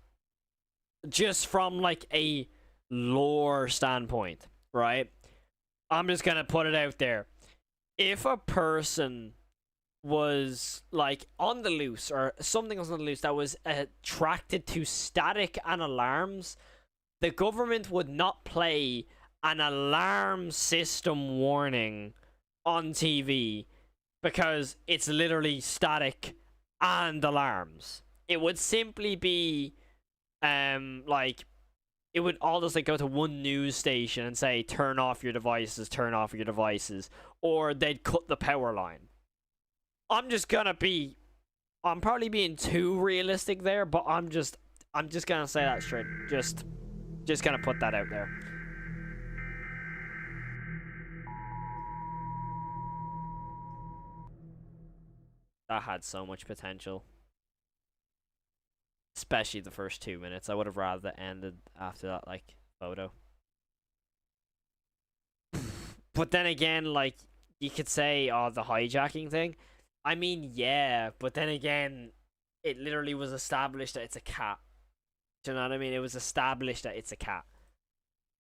Just from like a lore standpoint, right? I'm just gonna put it out there. If a person was like on the loose or something was on the loose that was attracted to static and alarms, the government would not play an alarm system warning on TV because it's literally static and alarms. It would simply be like it would all just like go to one news station and say turn off your devices, or they'd cut the power line. I'm probably being too realistic there, but I'm just gonna say that straight. Just gonna put that out there. That had so much potential. Especially the first 2 minutes. I would have rather that ended after that, like, photo. But then again, like, you could say, oh, the hijacking thing. I mean, yeah, but then again, it literally was established that it's a cat. Do you know what I mean? It was established that it's a cat.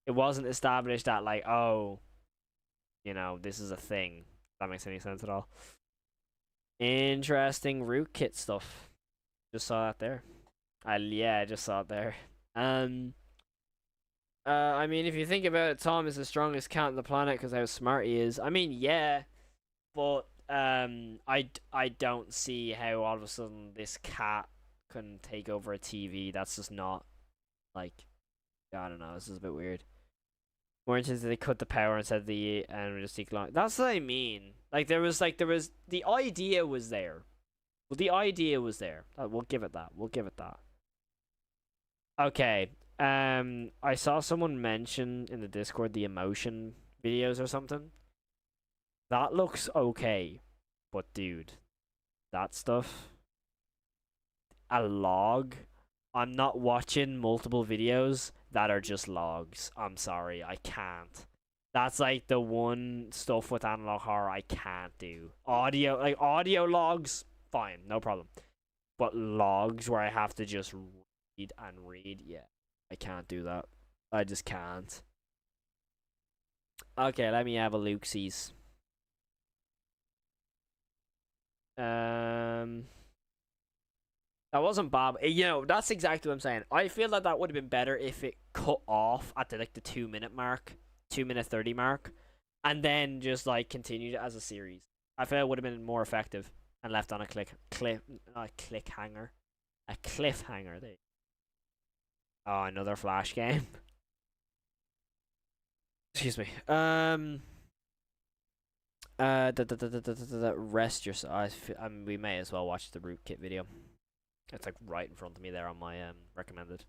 It wasn't established that, like, oh, you know, this is a thing. If that makes any sense at all. Interesting rootkit stuff. Just saw that there. Yeah, I just saw it there. I mean, if you think about it, Tom is the strongest cat on the planet because how smart he is. I mean, yeah, but I don't see how all of a sudden this cat can take over a TV. That's just not, like, I don't know. This is a bit weird. More interested, they cut the power and said and just take long. That's what I mean. Like there was the idea was there. Well, the idea was there. We'll give it that. Okay. I saw someone mention in the Discord the emotion videos or something. That looks okay, but dude, that stuff. A log. I'm not watching multiple videos that are just logs. I'm sorry, I can't. That's like the one stuff with analog horror I can't do. Audio logs, fine, no problem. But logs where I have to just read, yeah, I can't do that. I just can't. Okay, let me have a look-sees. That wasn't bad. You know, that's exactly what I'm saying. I feel that that would have been better if it cut off at the 2 minute mark, 2:30 mark, and then just like continued it as a series. I feel it would have been more effective and left on a cliffhanger. There. Oh, another Flash game. Excuse me. Rest yourself. I mean, we may as well watch the rootkit video. It's like right in front of me there on my recommended.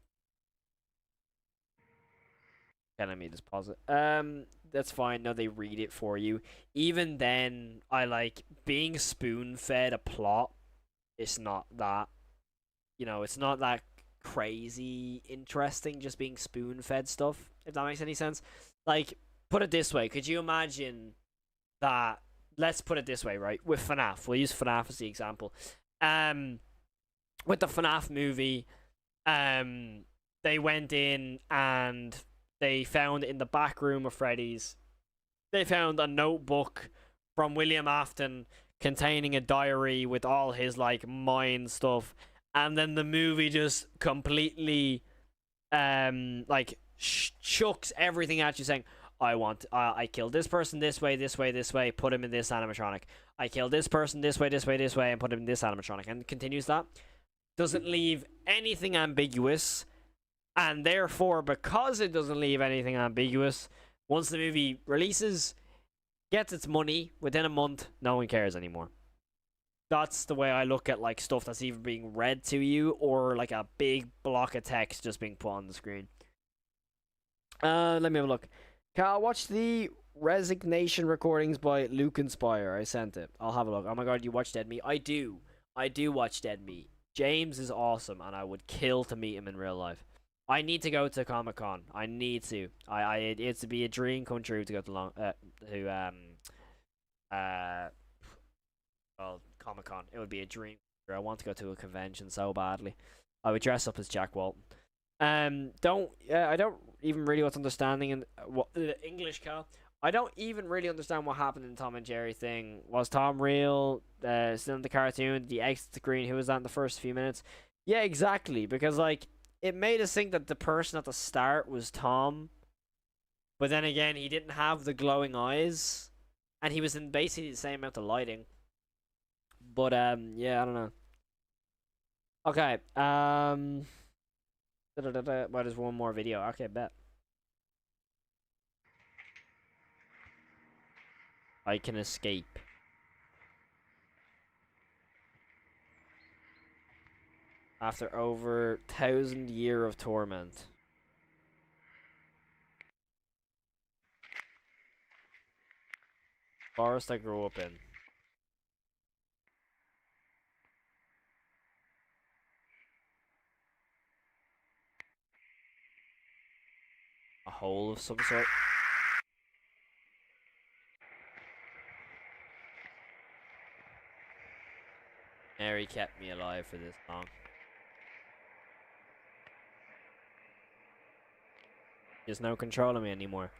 Okay, let me just pause it. That's fine. No, they read it for you. Even then, I like being spoon-fed a plot. It's not that, you know, it's not that crazy interesting. Just being spoon-fed stuff. If that makes any sense. Like, put it this way. Could you imagine that? Let's put it this way, right? With FNAF, we'll use FNAF as the example. With the FNAF movie, they went in and they found in the back room of Freddy's, they found a notebook from William Afton containing a diary with all his like mind stuff, and then the movie just completely like chucks everything at you saying, I killed this person this way, this way, this way, put him in this animatronic. I killed this person this way, this way, this way, and put him in this animatronic, and continues that. Doesn't leave anything ambiguous, and therefore, because it doesn't leave anything ambiguous, once the movie releases, gets its money within a month, no one cares anymore. That's the way I look at like stuff that's either being read to you or like a big block of text just being put on the screen. Let me have a look. Can I watch the Resignation recordings by Luke Inspire? I sent it. I'll have a look. Oh my god, you watch Dead Meat? I do. I do watch Dead Meat. James is awesome, and I would kill to meet him in real life. I need to go to Comic-Con. I need to. It's to be a dream come true to go to well, Comic-Con. It would be a dream. I want to go to a convention so badly. I would dress up as Jack Walton. I don't even really what's understanding in what English, Cal. I don't even really understand what happened in the Tom and Jerry thing. Was Tom real? Still in the cartoon? Did he exit the screen? Who was that in the first few minutes? Yeah, exactly. Because like it made us think that the person at the start was Tom, but then again he didn't have the glowing eyes, and he was in basically the same amount of lighting. But yeah, I don't know. Okay, well, there's one more video. Okay, bet. I can escape. After over 1,000 years of torment. Forest I grew up in. A hole of some sort. Mary kept me alive for this long. There's no control of me anymore.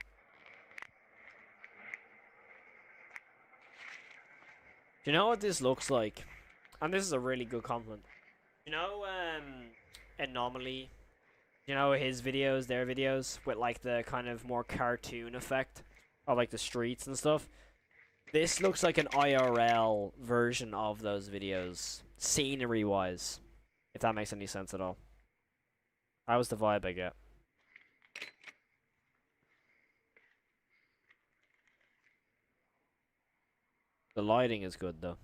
Do you know what this looks like? And this is a really good compliment. You know, Anomaly? You know his videos, their videos, with like the kind of more cartoon effect of like the streets and stuff? This looks like an IRL version of those videos, scenery-wise, if that makes any sense at all. That was the vibe I get. The lighting is good, though.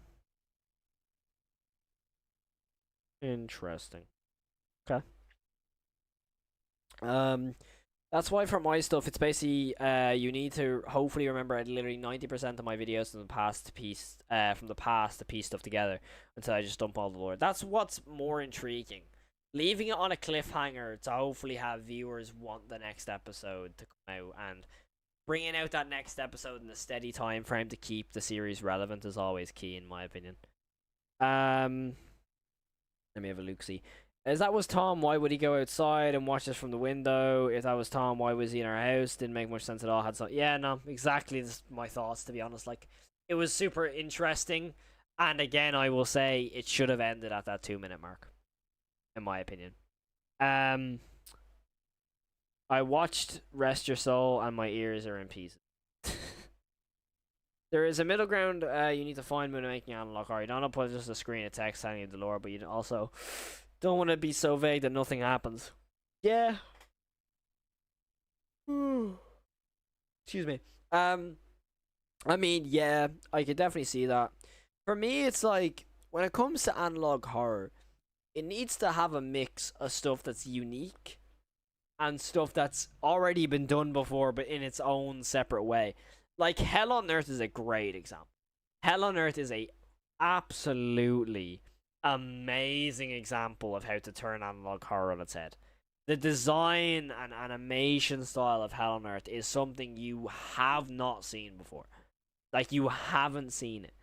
Interesting. Okay. That's why for my stuff, it's basically you need to hopefully remember literally 90% of my videos from the past to piece to piece stuff together until I just dump all the lore. That's what's more intriguing. Leaving it on a cliffhanger to hopefully have viewers want the next episode to come out, and bringing out that next episode in a steady time frame to keep the series relevant is always key in my opinion. Let me have a look-see. As that was Tom, why would he go outside and watch us from the window? If that was Tom, why was he in our house? Didn't make much sense at all. Yeah, no, exactly. This is my thoughts, to be honest. Like, it was super interesting, and again, I will say it should have ended at that 2-minute mark, in my opinion. I watched Rest Your Soul, and my ears are in pieces. There is a middle ground you need to find when making analog horror. You don't want to put just a screen of text telling you the lore, but you also don't want to be so vague that nothing happens. Yeah. Excuse me. I mean, yeah, I could definitely see that. For me, it's like, when it comes to analog horror, it needs to have a mix of stuff that's unique and stuff that's already been done before, but in its own separate way. Like, Hell on Earth is a great example. Hell on Earth is a absolutely amazing example of how to turn analog horror on its head. The design and animation style of Hell on Earth is something you have not seen before. Like, you haven't seen it.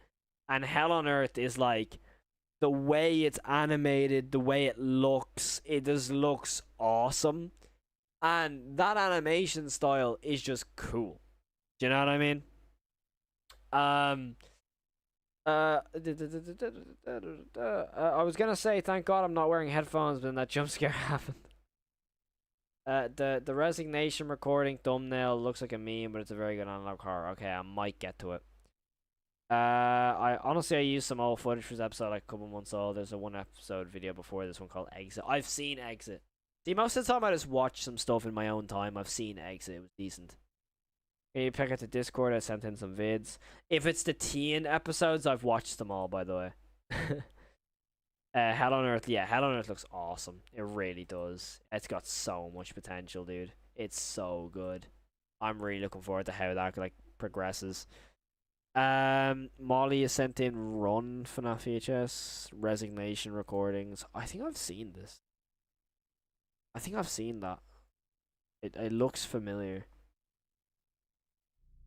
And Hell on Earth is like, the way it's animated, the way it just looks awesome. And that animation style is just cool. Do you know what I mean? I was gonna say, thank God I'm not wearing headphones when that jump scare happened. The resignation recording thumbnail looks like a meme, but it's a very good analog horror. Okay, I might get to it. I honestly I used some old footage for this episode like a couple months old. There's a one episode video before this one called Exit. I've seen Exit. See, most of the time I just watch some stuff in my own time. I've seen Exit. It was decent. Can you pick out the Discord? I sent in some vids. If it's the teen episodes, I've watched them all, by the way. Hell on Earth, yeah, Hell on Earth looks awesome. It really does. It's got so much potential, dude. It's so good. I'm really looking forward to how that like progresses. Molly has sent in Run Fnaf VHS resignation recordings. I think I've seen this. I think I've seen that. It looks familiar.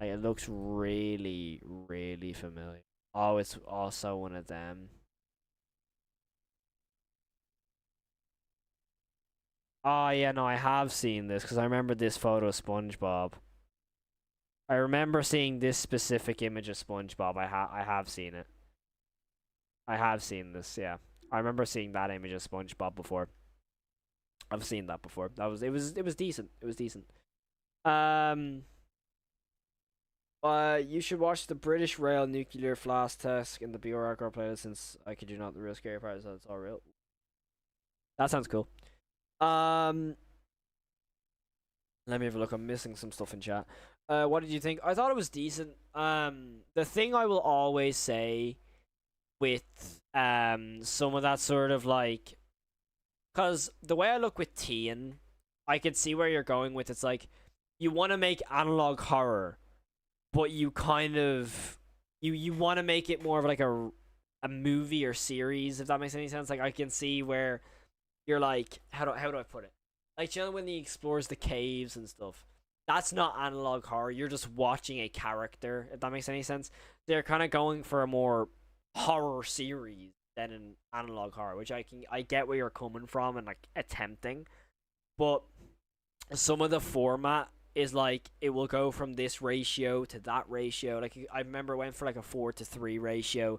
Like, it looks really, really familiar. Oh, it's also one of them. Oh, yeah, no, I have seen this because I remember this photo of SpongeBob. I remember seeing this specific image of SpongeBob. I have seen it. I have seen this, yeah. I remember seeing that image of SpongeBob before. I've seen that before. It was decent. It was decent. You should watch the British Rail nuclear flask test in the BR hardcore playlist since I kid you not, the real scary part is that it's all real. That sounds cool. Let me have a look. I'm missing some stuff in chat. What did you think? I thought it was decent. The thing I will always say with some of that sort of like, because the way I look with teen, I could see where you're going with. It's like you want to make analog horror, but you kind of you want to make it more of like a movie or series, if that makes any sense. Like I can see where you're like, how do I put it? Like, you know, when he explores the caves and stuff, that's not analog horror. You're just watching a character, if that makes any sense. They're kind of going for a more horror series than an analog horror, which I get where you're coming from and like attempting, but some of the format is like it will go from this ratio to that ratio. Like I remember it went for like a 4:3 ratio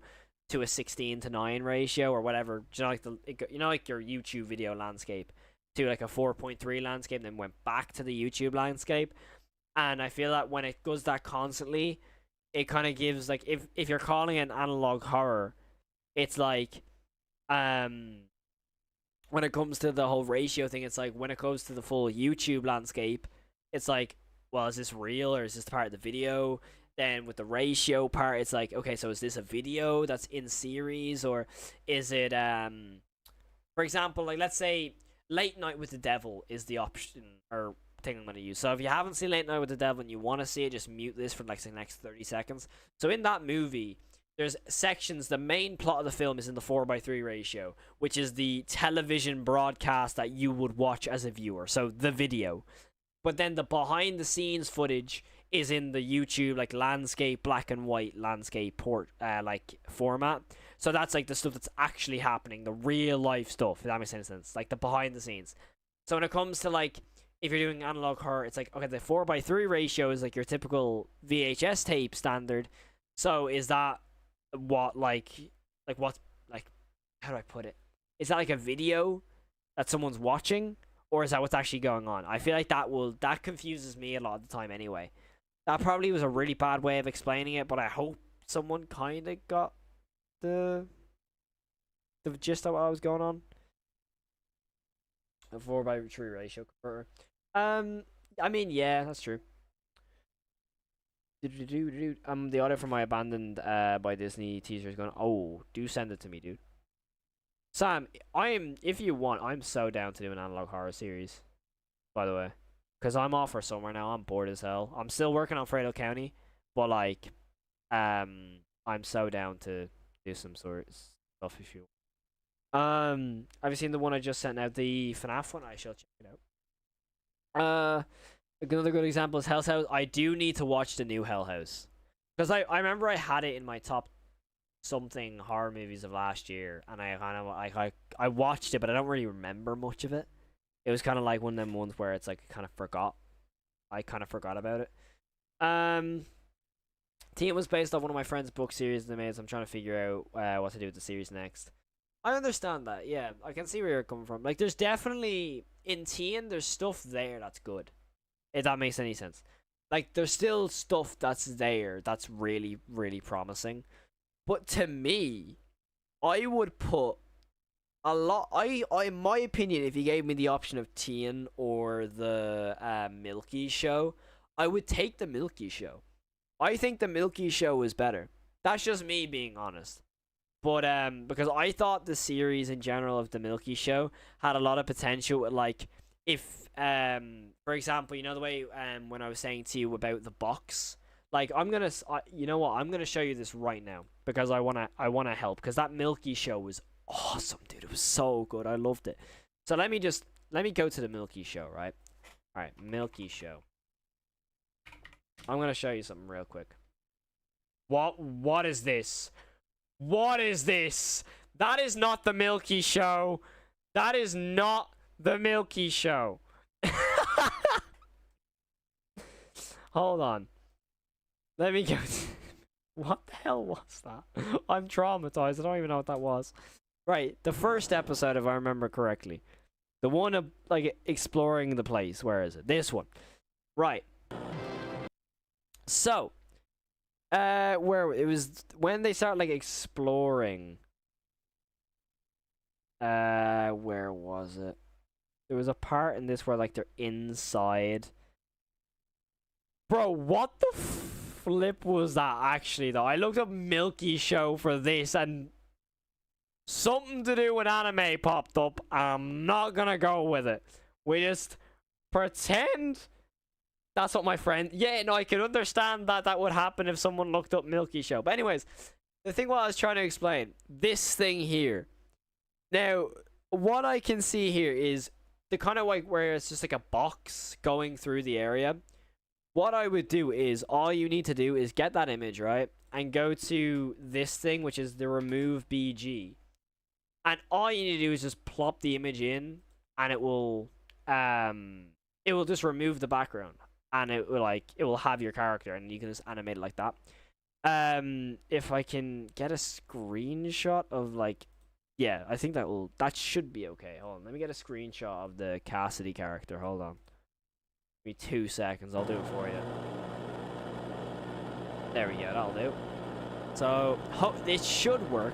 to a 16:9 ratio or whatever. You know, like your YouTube video landscape to like a 4.3 landscape, and then went back to the YouTube landscape. And I feel that when it does that constantly, it kind of gives like if you're calling it an analog horror, it's like when it comes to the whole ratio thing, it's like when it goes to the full YouTube landscape, it's like, well, is this real or is this part of the video? Then with the ratio part, it's like, okay, so is this a video that's in series, or is it for example, like let's say Late Night with the Devil is the option or thing I'm going to use. So if you haven't seen Late Night with the Devil and you want to see it, just mute this for like the next 30 seconds. So in that movie, there's sections, the main plot of the film is in the 4:3 ratio, which is the television broadcast that you would watch as a viewer, so the video. But then the behind the scenes footage is in the YouTube like landscape, black and white landscape like format. So that's like the stuff that's actually happening, the real life stuff, if that makes any sense, like the behind the scenes. So when it comes to like, if you're doing analog horror, it's like, okay, the 4:3 ratio is like your typical VHS tape standard. So is that what what how do I put it? Is that like a video that someone's watching, or is that what's actually going on? I feel like that confuses me a lot of the time anyway. That probably was a really bad way of explaining it, but I hope someone kind of got the gist of what I was going on. A 4:3 ratio converter. I mean, yeah, that's true. The audio for my abandoned by Disney teaser is going. Oh, do send it to me, dude. Sam, if you want, I'm so down to do an analog horror series. By the way, because I'm off for summer now. I'm bored as hell. I'm still working on Fredo County, but like, I'm so down to do some sort of stuff if you. Have you seen the one I just sent out? The FNAF one. I shall check it out. Another good example is Hell's House. I do need to watch the new Hell House, because I remember I had it in my top something horror movies of last year, and I kind of I watched it, but I don't really remember much of it. It was kind of like one of them ones where it's like I kind of forgot about it. Team was based off one of my friend's book series they made, so I'm trying to figure out what to do with the series next. I understand that, yeah. I can see where you're coming from. Like, there's definitely in Tien, there's stuff there that's good. If that makes any sense. Like, there's still stuff that's there that's really, really promising. But to me, I would put a lot. In my opinion, if you gave me the option of Tien or the Milky Show, I would take the Milky Show. I think the Milky Show is better. That's just me being honest. But because I thought the series in general of the Milky Show had a lot of potential with, like, if for example, you know the way when I was saying to you about the box, like, you know what, I'm gonna show you this right now because I wanna help, because that Milky Show was awesome, dude. It was so good. I loved it. So let me go to the Milky Show, right? All right, Milky Show. I'm gonna show you something real quick. What is this? What is this? That is not the Milky Show. That is not the Milky Show. Hold on. Let me go. What the hell was that? I'm traumatized. I don't even know what that was. Right, the first episode, if I remember correctly. The one of, like, exploring the place. Where is it? This one. Right. So, where it was when they start, like, exploring. Where was it? There was a part in this where, like, they're inside. Bro, what the flip was that actually, though? I looked up Milky Show for this and something to do with anime popped up. I'm not gonna go with it. We just pretend that's what my friend... Yeah, no, I can understand that that would happen if someone looked up Milky Show. But anyways, the thing what I was trying to explain, this thing here. Now, what I can see here is the kind of, like, where it's just like a box going through the area. What I would do is, all you need to do is get that image, right? And go to this thing, which is the remove BG. And all you need to do is just plop the image in, and it will just remove the background. And it will have your character, and you can just animate it like that. If I can get a screenshot of, like, yeah, I think that should be okay. Hold on, let me get a screenshot of the Cassidy character. Hold on. Give me 2 seconds, I'll do it for you. There we go, that'll do. So, it should work.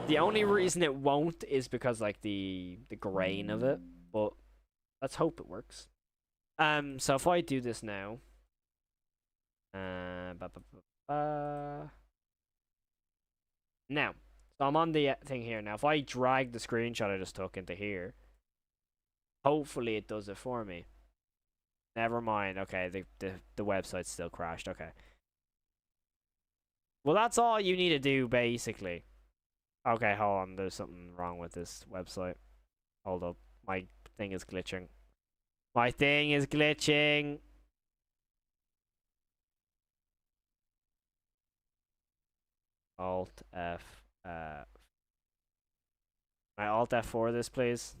The only reason it won't is because, like, the grain of it, but let's hope it works. So if I do this now, now, so I'm on the thing here now. If I drag the screenshot I just took into here, hopefully it does it for me. Never mind. Okay, the website's still crashed. Okay. Well, that's all you need to do, basically. Okay, hold on. There's something wrong with this website. Hold up. My thing is glitching. My thing is glitching. Alt F. Can I Alt F4 this, please?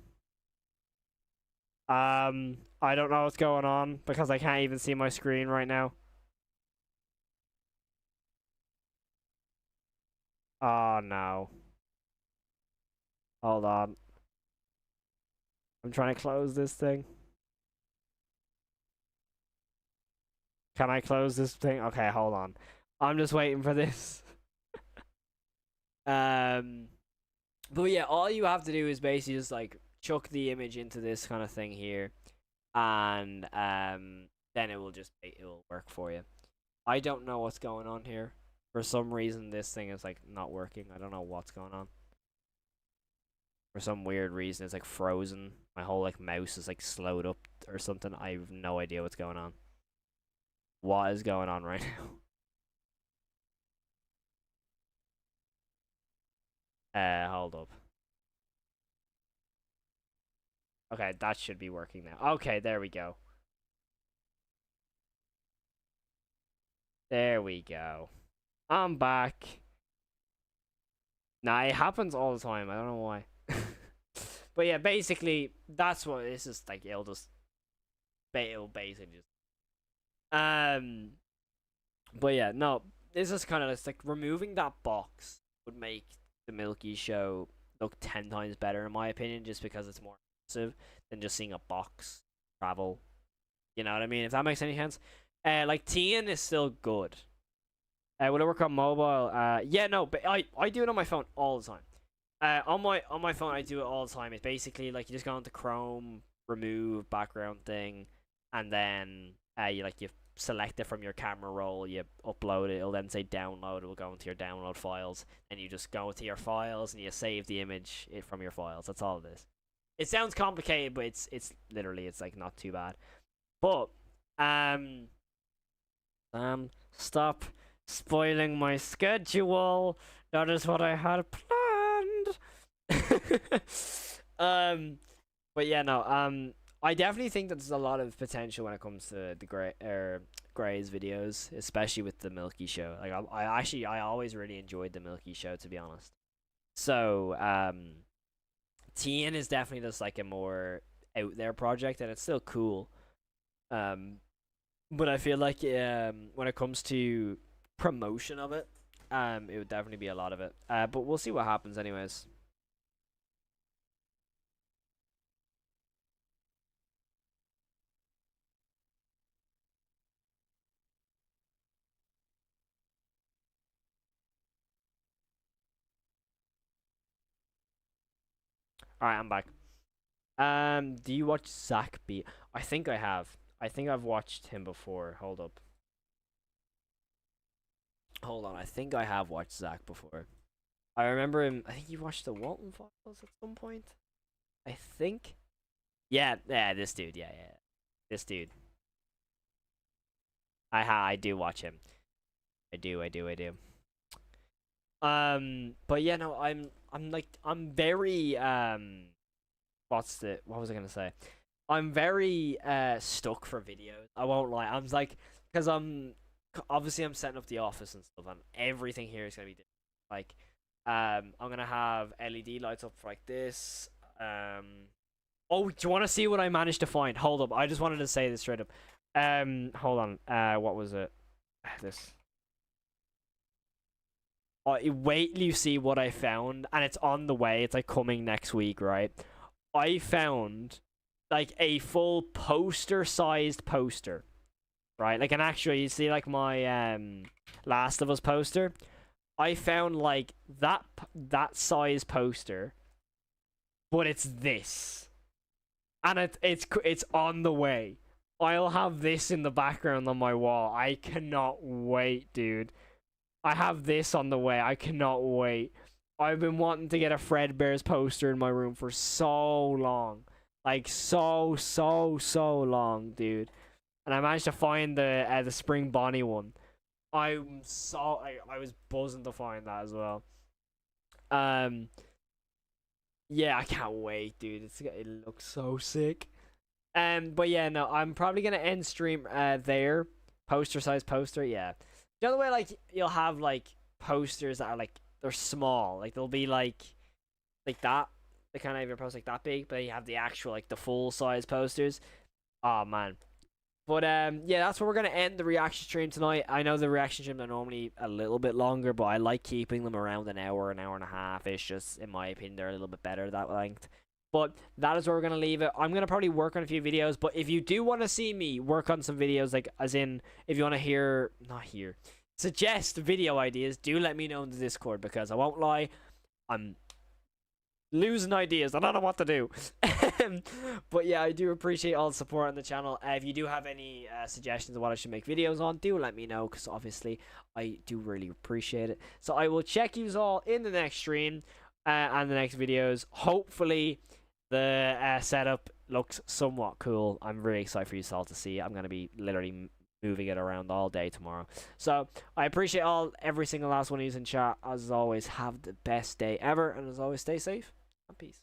I don't know what's going on because I can't even see my screen right now. Oh no. Hold on. I'm trying to close this thing. Can I close this thing? Okay, hold on. I'm just waiting for this. But yeah, all you have to do is basically just, like, chuck the image into this kind of thing here, and then it will work for you. I don't know what's going on here. For some reason, this thing is, like, not working. I don't know what's going on. For some weird reason, it's, like, frozen. My whole, like, mouse is, like, slowed up or something. I have no idea what's going on. What is going on right now? Hold up. Okay, that should be working now. Okay, there we go. There we go. I'm back. Nah, it happens all the time. I don't know why. But yeah, basically, that's what this is like. It'll basically just. But yeah, no, this is kind of just like removing that box would make the Milky Show look 10 times better in my opinion, just because it's more immersive than just seeing a box travel. You know what I mean? If that makes any sense. Like Tien is still good. Will it work on mobile? Yeah, no, but I do it on my phone all the time. On my phone, I do it all the time. It's basically like you just go into Chrome, remove background thing, and then you select it from your camera roll, you upload it. It'll then say download. It will go into your download files, and you just go into your files and you save the image from your files. That's all it is. It sounds complicated, but it's literally it's like not too bad. But stop spoiling my schedule. That is what I had planned. But yeah, no. I definitely think that there's a lot of potential when it comes to the Gray's videos, especially with the Milky Show. Like I always really enjoyed the Milky Show, to be honest. So Tien is definitely just like a more out there project, and it's still cool. But I feel like when it comes to promotion of it, it would definitely be a lot of it. But we'll see what happens, anyways. Alright, I'm back. Do you watch Zach B? I think I have. I think I've watched him before. Hold up. Hold on, I think I have watched Zach before. I remember him. I think you watched the Walton Files at some point. I think. Yeah, this dude. Yeah. This dude. I do watch him. I do. But yeah, no, I'm very what was I gonna say? I'm very stuck for videos. I won't lie. I'm like, because obviously I'm setting up the office and stuff, and everything here is gonna be different. Like, I'm gonna have LED lights up like this. Oh, do you want to see what I managed to find? Hold up, I just wanted to say this straight up. Hold on. What was it? This. Wait till you see what I found, and it's on the way. It's like coming next week, right? I found like a full poster-sized poster, right? Like an actual, you see like my Last of Us poster. I found like that size poster, but it's this, and it's on the way. I'll have this in the background on my wall. I cannot wait, dude. I have this on the way. I cannot wait. I've been wanting to get a Fredbear's poster in my room for so long. Like, so long, dude. And I managed to find the Spring Bonnie one. I was buzzing to find that as well. Yeah, I can't wait, dude. It looks so sick. But yeah, no, I'm probably gonna end stream there. Poster-sized poster, yeah. The other way, like, you'll have, like, posters that are, like, they're small. Like, they'll be, like that. They kind of have your post, like, that big. But you have the actual, like, the full-size posters. Oh, man. But, yeah, that's where we're going to end the reaction stream tonight. I know the reaction streams are normally a little bit longer, but I like keeping them around an hour and a half. It's just, in my opinion, they're a little bit better that length. But that is where we're going to leave it. I'm going to probably work on a few videos, but if you do want to see me work on some videos, like, as in, if you want to suggest video ideas, do let me know in the Discord, because I won't lie, I'm losing ideas. I don't know what to do. But yeah, I do appreciate all the support on the channel. If you do have any suggestions of what I should make videos on, do let me know, because obviously I do really appreciate it. So I will check you all in the next stream and the next videos. Hopefully the setup looks somewhat cool. I'm really excited for you all to see it. I'm going to be literally moving it around all day tomorrow. So I appreciate every single last one of you in chat. As always, have the best day ever, and as always, stay safe and peace.